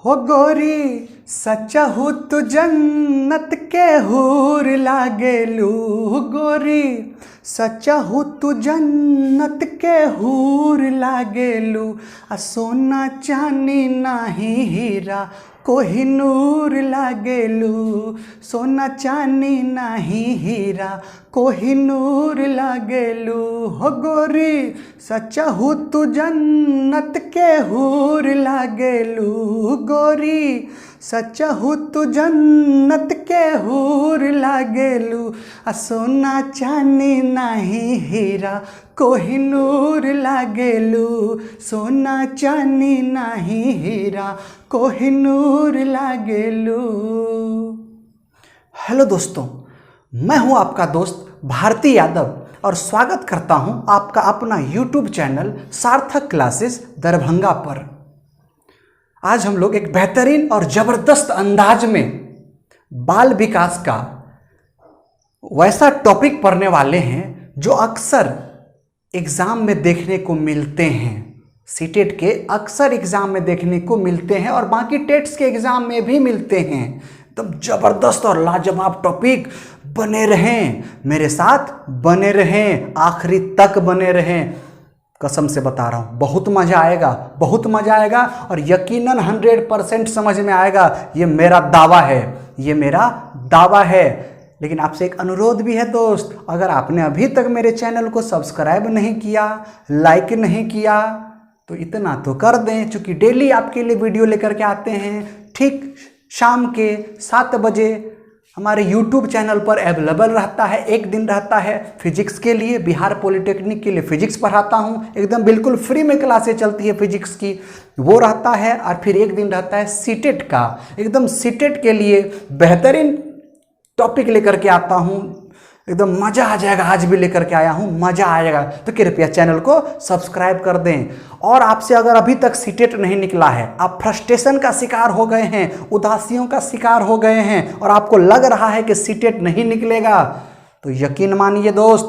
हो गोरी सचहु तू जन्नत के हूर लागेलू। हो गोरी सचहु तू जन्नत के हूर लागेलू। आ सोना चानी नाही हीरा कोहिनूर लागेलू। सोना चानी नाही हीरा कोहिनूर लागेलू। हो गोरी सचहु तू जन्नत के हूर लागेलू। गोरी सचहु तू जन्नत के हूर लागेलू। आ सोना चानी नाही हीरा कोहिनूर लागेलू। सोना चानी नाही हीरा कोहिनूर लागेलू। हेलो दोस्तों, मैं हूं आपका दोस्त भारती यादव और स्वागत करता हूं आपका अपना यूट्यूब चैनल सार्थक क्लासेस दरभंगा पर। आज हम लोग एक बेहतरीन और ज़बरदस्त अंदाज में बाल विकास का वैसा टॉपिक पढ़ने वाले हैं जो अक्सर एग्ज़ाम में देखने को मिलते हैं। सीटेट के अक्सर एग्ज़ाम में देखने को मिलते हैं और बाकी टेट्स के एग्ज़ाम में भी मिलते हैं। एकदम ज़बरदस्त और लाजवाब टॉपिक। बने रहें मेरे साथ, बने रहें आखिरी तक, बने रहें। कसम से बता रहा हूँ, बहुत मज़ा आएगा, बहुत मज़ा आएगा और यकीनन 100% समझ में आएगा। ये मेरा दावा है, ये मेरा दावा है। लेकिन आपसे एक अनुरोध भी है दोस्त, अगर आपने अभी तक मेरे चैनल को सब्सक्राइब नहीं किया, लाइक नहीं किया, तो इतना तो कर दें, क्योंकि डेली आपके लिए वीडियो लेकर के आते हैं। ठीक शाम के 7 बजे हमारे YouTube चैनल पर अवेलेबल रहता है। एक दिन रहता है फिजिक्स के लिए, बिहार पॉलिटेक्निक के लिए फिजिक्स पढ़ाता हूँ, एकदम बिल्कुल फ्री में क्लासेस चलती है फिजिक्स की, वो रहता है। और फिर एक दिन रहता है सीटेट का, एकदम सीटेट के लिए बेहतरीन टॉपिक लेकर के आता हूँ। एकदम मज़ा आ जाएगा, आज भी लेकर के आया हूँ, मज़ा आएगा। तो कृपया चैनल को सब्सक्राइब कर दें। और आपसे अगर अभी तक सीटेट नहीं निकला है, आप फ्रस्ट्रेशन का शिकार हो गए हैं, उदासियों का शिकार हो गए हैं और आपको लग रहा है कि सीटेट नहीं निकलेगा, तो यकीन मानिए दोस्त,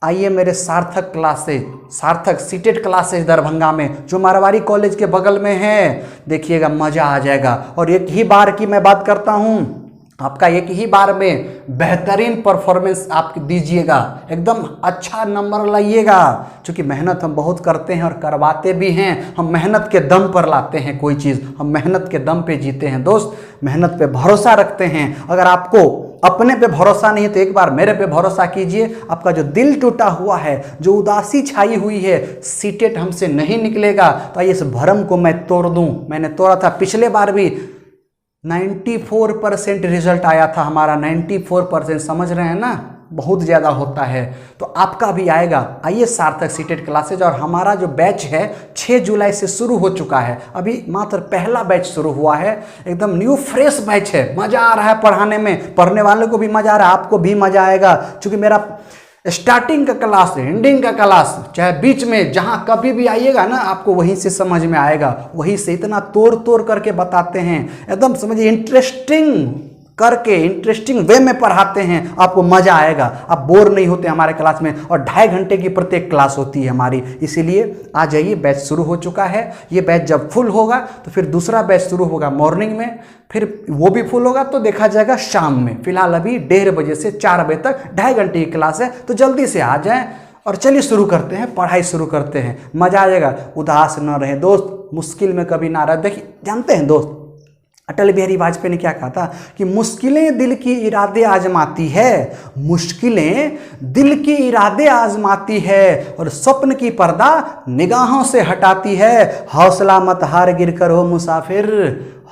आइए मेरे सार्थक क्लासेज, सार्थक सीटेट क्लासेज दरभंगा में, जो मारवाड़ी कॉलेज के बगल में है। देखिएगा, मज़ा आ जाएगा। और एक ही बार की मैं बात करता हूँ, आपका एक ही बार में बेहतरीन परफॉर्मेंस आप दीजिएगा, एकदम अच्छा नंबर लाइएगा। क्योंकि मेहनत हम बहुत करते हैं और करवाते भी हैं। हम मेहनत के दम पर लाते हैं कोई चीज़, हम मेहनत के दम पे जीते हैं दोस्त, मेहनत पे भरोसा रखते हैं। अगर आपको अपने पे भरोसा नहीं है तो एक बार मेरे पे भरोसा कीजिए। आपका जो दिल टूटा हुआ है, जो उदासी छाई हुई है, सीटेट हमसे नहीं निकलेगा, तो आइए इस भरम को मैं तोड़ दूँ। मैंने तोड़ा था पिछले बार भी, 94% रिजल्ट आया था हमारा, 94%। समझ रहे हैं ना, बहुत ज़्यादा होता है। तो आपका भी आएगा। आइए सार्थक सीटेट क्लासेज। और हमारा जो बैच है 6 जुलाई से शुरू हो चुका है, अभी मात्र पहला बैच शुरू हुआ है। एकदम न्यू फ्रेश बैच है, मज़ा आ रहा है पढ़ाने में, पढ़ने वालों को भी मज़ा आ रहा है, आपको भी मज़ा आएगा। क्योंकि मेरा स्टार्टिंग का क्लास, एंडिंग का क्लास, चाहे बीच में जहाँ कभी भी आइएगा ना, आपको वहीं से समझ में आएगा। वहीं से इतना तोड़ तोड़ करके बताते हैं, एकदम समझिए इंटरेस्टिंग करके, इंटरेस्टिंग वे में पढ़ाते हैं, आपको मज़ा आएगा। आप बोर नहीं होते हमारे क्लास में। और 2.5 घंटे की प्रत्येक क्लास होती है हमारी, इसीलिए आ जाइए। बैच शुरू हो चुका है। ये बैच जब फुल होगा तो फिर दूसरा बैच शुरू होगा मॉर्निंग में, फिर वो भी फुल होगा तो देखा जाएगा शाम में। फिलहाल अभी 1:30 बजे से 4 बजे तक 2.5 घंटे की क्लास है, तो जल्दी से आ जाएं और चलिए शुरू करते हैं, पढ़ाई शुरू करते हैं। मज़ा आ जाएगा। उदास न रहे दोस्त, मुश्किल में कभी ना रहे। देखिए, जानते हैं दोस्त, अटल बिहारी वाजपेयी ने क्या कहा था कि मुश्किलें दिल की इरादे आजमाती है, मुश्किलें दिल की इरादे आजमाती है और स्वप्न की पर्दा निगाहों से हटाती है। हौसला मत हार गिरकर हो मुसाफिर,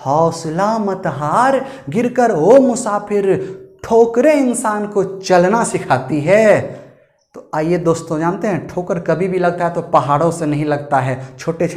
हौसला मत हार गिरकर हो मुसाफिर, ठोकरें इंसान को चलना सिखाती है। तो आइए दोस्तों, जानते हैं ठोकर कभी भी लगता है तो पहाड़ों से नहीं लगता है, छोटे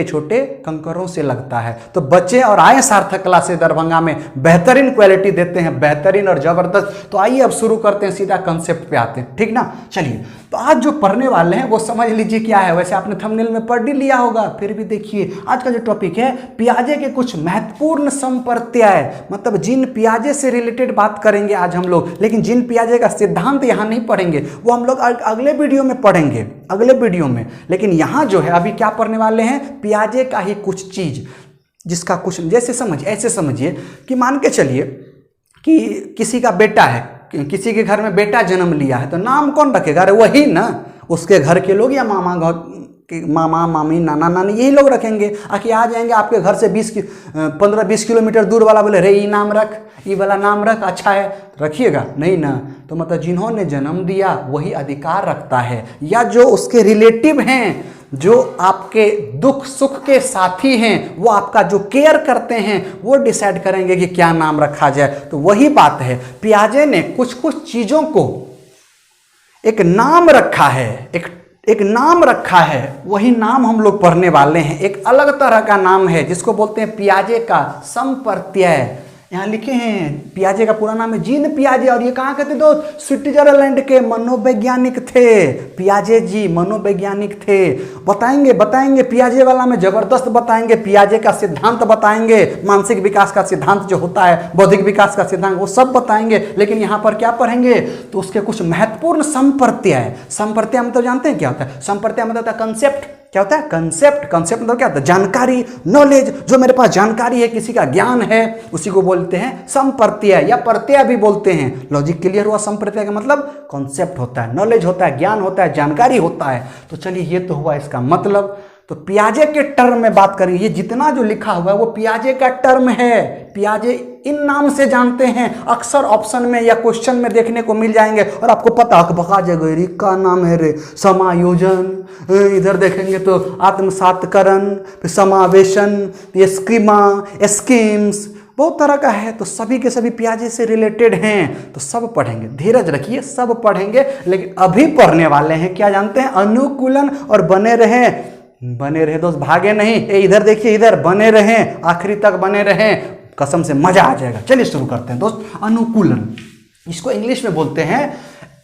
छोटे कंकरों से लगता है। तो बच्चे और आए सार्थक क्लासेस दरभंगा में, बेहतरीन क्वालिटी देते हैं, बेहतरीन और ज़बरदस्त। तो आइए अब शुरू करते हैं, सीधा कंसेप्ट पे आते हैं, ठीक ना। चलिए, तो आज जो पढ़ने वाले हैं वो समझ लीजिए क्या है। वैसे आपने थंबनेल में पढ़ ही लिया होगा, फिर भी देखिए आज का जो टॉपिक है, पियाजे के कुछ महत्वपूर्ण संप्रत्यय, मतलब जिन पियाजे से रिलेटेड बात करेंगे आज हम लोग। लेकिन जिन पियाजे का सिद्धांत यहाँ नहीं पढ़ेंगे, वो हम लोग अगले वीडियो में पढ़ेंगे, अगले वीडियो में। लेकिन यहाँ जो है अभी क्या पढ़ने वाले हैं, पियाजे का ही कुछ चीज, जिसका कुछ जैसे ऐसे समझिए कि मान के चलिए कि किसी का बेटा है, किसी के घर में बेटा जन्म लिया है, तो नाम कौन रखेगा? अरे वही ना, उसके घर के लोग या मामा मामी नाना नानी यही लोग रखेंगे। आखिर आ जाएंगे आपके घर से 15-20 किलोमीटर दूर वाला बोले रे ये नाम रख, ये वाला नाम रख, अच्छा है, रखिएगा नहीं ना। तो मतलब जिन्होंने जन्म दिया वही अधिकार रखता है, या जो उसके रिलेटिव हैं, जो आपके दुख सुख के साथी हैं, वो आपका जो केयर करते हैं, वो डिसाइड करेंगे कि क्या नाम रखा जाए। तो वही बात है, पियाजे ने कुछ कुछ चीज़ों को एक नाम रखा है, एक नाम रखा है, वही नाम हम लोग पढ़ने वाले हैं। एक अलग तरह का नाम है जिसको बोलते हैं पियाजे का संप्रत्यय। यहाँ लिखे हैं पियाजे का पूरा नाम है जीन पियाजे, और ये कहाँ के थे दोस्त? स्विट्जरलैंड के मनोवैज्ञानिक थे। पियाजे जी मनोवैज्ञानिक थे। बताएंगे पियाजे वाला में जबरदस्त बताएंगे, पियाजे का सिद्धांत बताएंगे, मानसिक विकास का सिद्धांत जो होता है, बौद्धिक विकास का सिद्धांत, वो सब बताएंगे। लेकिन यहाँ पर क्या पढ़ेंगे? तो उसके कुछ महत्वपूर्ण संप्रत्यय मतलब जानते हैं क्या होता है? संप्रत्यय मतलब होता है कंसेप्ट। क्या होता है? कंसेप्ट मतलब क्या होता है? जानकारी, नॉलेज। जो मेरे पास जानकारी है, किसी का ज्ञान है, उसी को बोलते हैं संप्रत्यय, या प्रत्यय भी बोलते हैं। लॉजिक क्लियर हुआ? संप्रत्यय का मतलब कॉन्सेप्ट होता है, नॉलेज होता है, ज्ञान होता है, जानकारी होता है। तो चलिए ये तो हुआ इसका मतलब। तो पियाजे के टर्म में बात करें, ये जितना जो लिखा हुआ है वो पियाजे का टर्म है। पियाजे इन नाम से जानते हैं, अक्सर ऑप्शन में या क्वेश्चन में देखने को मिल जाएंगे। और आपको पता बका जगह का नाम है रे समायोजन, इधर देखेंगे तो आत्मसातकरण, फिर समावेशन, स्कीमा, स्कीम्स, बहुत तरह का है। तो सभी के सभी पियाजे से रिलेटेड हैं, तो सब पढ़ेंगे। धीरज रखिए, सब पढ़ेंगे। लेकिन अभी पढ़ने वाले हैं क्या जानते हैं? अनुकूलन। और बने रहे दोस्त, भागे नहीं। इधर देखिए, इधर बने रहें, आखिरी तक बने रहें, कसम से मजा आ जाएगा। चलिए शुरू करते हैं दोस्त। अनुकूलन, इसको इंग्लिश में बोलते हैं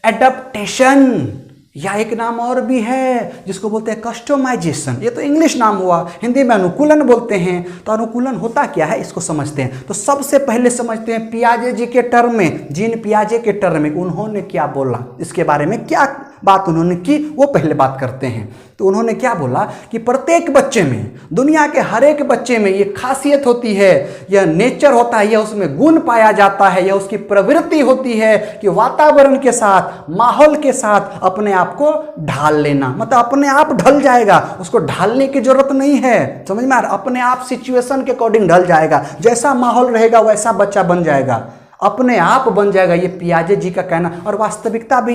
एडप्टेशन, या एक नाम और भी है जिसको बोलते हैं कस्टमाइजेशन। ये तो इंग्लिश नाम हुआ, हिंदी में अनुकूलन बोलते हैं। तो अनुकूलन होता क्या है इसको समझते हैं। तो सबसे पहले समझते हैं पियाजे जी के टर्म में, जीन पियाजे के टर्म में उन्होंने क्या बोला, इसके बारे में क्या बात उन्होंने की, वो पहले बात करते हैं। तो उन्होंने क्या बोला कि प्रत्येक बच्चे में, दुनिया के हर एक बच्चे में ये खासियत होती है, यह नेचर होता है, यह उसमें गुण पाया जाता है, यह उसकी प्रवृत्ति होती है कि वातावरण के साथ, माहौल के साथ अपने आप को ढाल लेना। मतलब अपने आप ढल जाएगा, उसको ढालने की जरूरत नहीं है, समझ में आ रहा? अपने आप सिचुएशन के अकॉर्डिंग ढल जाएगा, जैसा माहौल रहेगा वैसा बच्चा बन जाएगा, अपने आप बन जाएगा। ये पियाजे जी का कहना। और वास्तविकता भी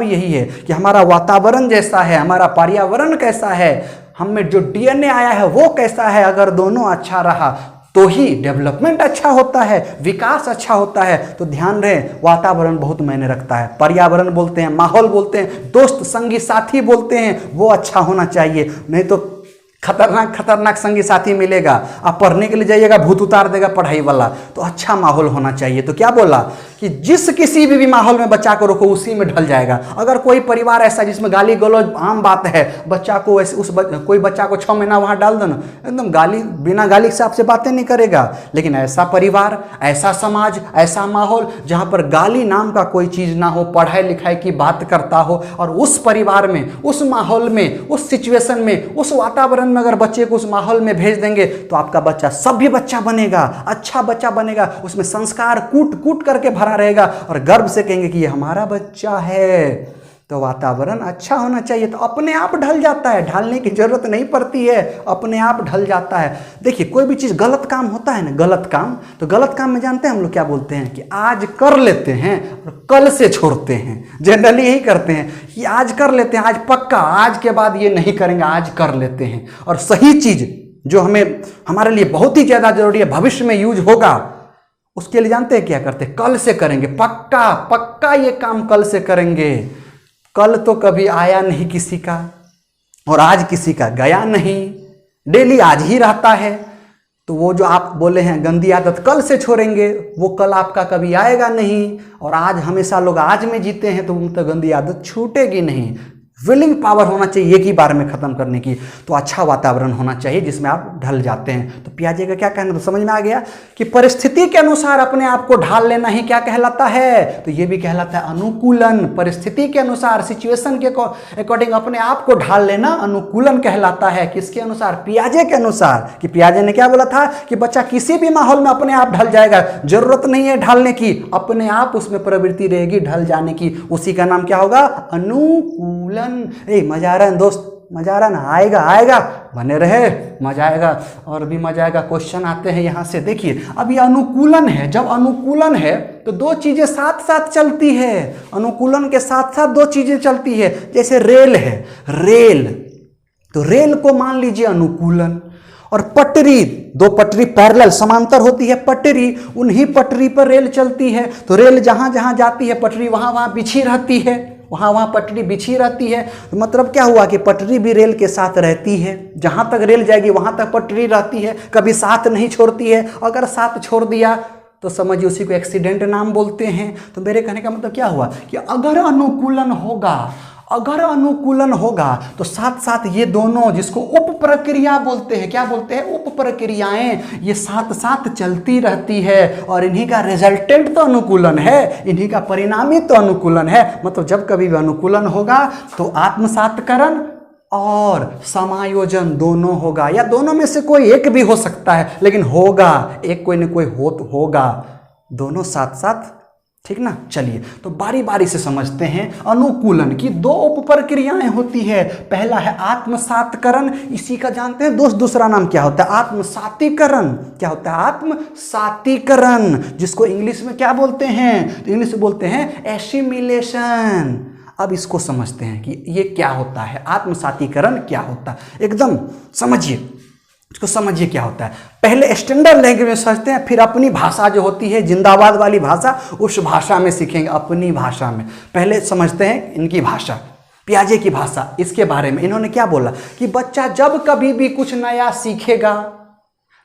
यही है कि हमारा वातावरण जैसा है, हमारा पर्यावरण कैसा है, हमें जो डीएनए आया है वो कैसा है, अगर दोनों अच्छा रहा तो ही डेवलपमेंट अच्छा होता है, विकास अच्छा होता है। तो ध्यान रहे, वातावरण बहुत मायने रखता है। पर्यावरण बोलते हैं, माहौल बोलते हैं, दोस्त संगी साथी बोलते हैं, वो अच्छा होना चाहिए। नहीं तो खतरनाक संगी साथी मिलेगा, आप पढ़ने के लिए जाइएगा भूत उतार देगा पढ़ाई वाला। तो अच्छा माहौल होना चाहिए। तो क्या बोला कि जिस किसी भी माहौल में बच्चा को रखो उसी में ढल जाएगा। अगर कोई परिवार ऐसा जिसमें गाली गलौज आम बात है, बच्चा को कोई बच्चा को 6 महीना वहां डाल दो ना, एकदम बिना गाली से आपसे बातें नहीं करेगा। लेकिन ऐसा परिवार, ऐसा समाज, ऐसा माहौल जहां पर गाली नाम का कोई चीज ना हो, पढ़ाई लिखाई की बात करता हो, और उस परिवार में, उस माहौल में, उस सिचुएशन में, उस वातावरण में अगर बच्चे को उस माहौल में भेज देंगे तो आपका बच्चा सभ्य बच्चा बनेगा, अच्छा बच्चा बनेगा। उसमें संस्कार कूट कूट करके भरा रहेगा और गर्व से कहेंगे कि ये हमारा बच्चा है। तो वातावरण अच्छा होना चाहिए। तो अपने आप ढल जाता है, ढालने की जरूरत नहीं पड़ती है, अपने आप ढल जाता है। देखिए कोई भी चीज़ गलत काम होता है ना, गलत काम, तो गलत काम में जानते हैं हम लोग क्या बोलते हैं कि आज कर लेते हैं और कल से छोड़ते हैं। जनरली यही करते हैं कि आज कर लेते हैं, आज पक्का, आज के बाद ये नहीं करेंगे, आज कर लेते हैं। और सही चीज़ जो हमारे लिए बहुत ही ज़्यादा जरूरी है, भविष्य में यूज होगा, उसके लिए जानते हैं क्या करते हैं? कल से करेंगे, पक्का पक्का ये काम कल से करेंगे। कल तो कभी आया नहीं किसी का, और आज किसी का गया नहीं, डेली आज ही रहता है। तो वो जो आप बोले हैं गंदी आदत कल से छोड़ेंगे, वो कल आपका कभी आएगा नहीं। और आज हमेशा लोग आज में जीते हैं, तो उन तक गंदी आदत छूटेगी नहीं। विलिंग पावर होना चाहिए एक ही बार में खत्म करने की। तो अच्छा वातावरण होना चाहिए जिसमें आप ढल जाते हैं। तो पियाजे का क्या कहना, तो समझ में आ गया कि परिस्थिति के अनुसार अपने आप को ढाल लेना ही क्या कहलाता है, तो ये भी कहलाता है अनुकूलन। परिस्थिति के अनुसार, सिचुएशन के अकॉर्डिंग अपने आप को ढाल लेना अनुकूलन कहलाता है। किसके अनुसार, पियाजे के अनुसार। कि पियाजे ने क्या बोला था कि बच्चा किसी भी माहौल में अपने आप ढल जाएगा, जरूरत नहीं है ढालने की, अपने आप उसमें प्रवृत्ति रहेगी ढल जाने की। उसी का नाम क्या होगा, अनुकूलन। मजा आ रहा है दोस्त, मजा आ रहा ना, आएगा आएगा, बने रहे, मजा आएगा और भी मजा आएगा। क्वेश्चन आते हैं यहां से, देखिए अब ये अनुकूलन है। जब अनुकूलन है तो दो चीजें साथ साथ चलती है, अनुकूलन के साथ साथ दो चीजें चलती है। जैसे रेल है, रेल, तो रेल को मान लीजिए अनुकूलन, और पटरी, दो पटरी पैरेलल समांतर होती है पटरी, उन्हीं पटरी पर रेल चलती है। तो रेल जहां जहां जाती है पटरी वहां वहां बिछी रहती है, वहां वहां पटरी बिछी रहती है। तो मतलब क्या हुआ कि पटरी भी रेल के साथ रहती है, जहां तक रेल जाएगी वहां तक पटरी रहती है, कभी साथ नहीं छोड़ती है। अगर साथ छोड़ दिया तो समझिए उसी को एक्सीडेंट नाम बोलते हैं। तो मेरे कहने का मतलब क्या हुआ कि अगर अनुकूलन होगा, अगर अनुकूलन होगा तो साथ साथ ये दोनों, जिसको उप प्रक्रिया बोलते हैं, क्या बोलते हैं, उप प्रक्रियाएं, ये साथ साथ चलती रहती है और इन्हीं का रिजल्टेंट तो अनुकूलन है, इन्हीं का परिणामी तो अनुकूलन है। मतलब जब कभी भी अनुकूलन होगा तो आत्मसातकरण और समायोजन दोनों होगा, या दोनों में से कोई एक भी हो सकता है, लेकिन होगा, एक कोई न कोई होगा, दोनों साथ साथ, ठीक ना। चलिए तो बारी बारी से समझते हैं। अनुकूलन की दो उप प्रक्रियाएं होती है। पहला है आत्मसातकरण, इसी का जानते हैं दोस्त दूसरा नाम क्या होता है, आत्मसातीकरण। क्या होता है, आत्मसातीकरण, जिसको इंग्लिश में क्या बोलते हैं, तो इंग्लिश में बोलते हैं एसिमिलेशन। अब इसको समझते हैं कि ये क्या होता है, आत्मसातीकरण क्या होता है, एकदम समझिए, इसको समझिए क्या होता है। पहले स्टैंडर्ड लैंग्वेज में समझते हैं, फिर अपनी भाषा जो होती है जिंदाबाद वाली भाषा, उस भाषा में सीखेंगे, अपनी भाषा में। पहले समझते हैं इनकी भाषा, पियाजे की भाषा। इसके बारे में इन्होंने क्या बोला कि बच्चा जब कभी भी कुछ नया सीखेगा,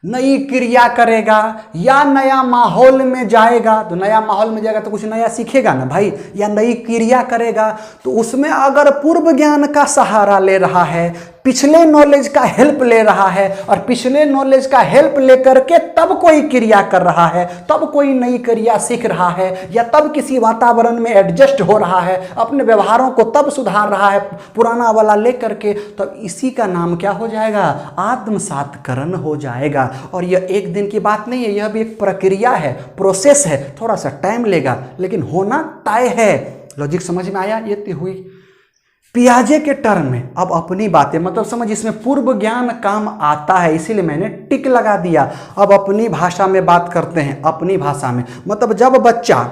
नई क्रिया करेगा या नया माहौल में जाएगा, तो नया माहौल में जाएगा तो कुछ नया सीखेगा ना भाई, या नई क्रिया करेगा, तो उसमें अगर पूर्व ज्ञान का सहारा ले रहा है, पिछले नॉलेज का हेल्प ले रहा है, और पिछले नॉलेज का हेल्प लेकर के तब कोई क्रिया कर रहा है, तब कोई नई क्रिया सीख रहा है, या तब किसी वातावरण में एडजस्ट हो रहा है, अपने व्यवहारों को तब सुधार रहा है पुराना वाला लेकर के, तब इसी का नाम क्या हो जाएगा, आत्मसातकरण हो जाएगा। और यह एक दिन की बात नहीं है, यह भी एक प्रक्रिया है, प्रोसेस है, थोड़ा सा टाइम लेगा, लेकिन होना तय है। लॉजिक समझ में आया, ये तो हुई पियाजे के टर्म में। अब अपनी बातें, मतलब समझ, इसमें पूर्व ज्ञान काम आता है, इसीलिए मैंने टिक लगा दिया। अब अपनी भाषा में बात करते हैं, अपनी भाषा में, मतलब जब बच्चा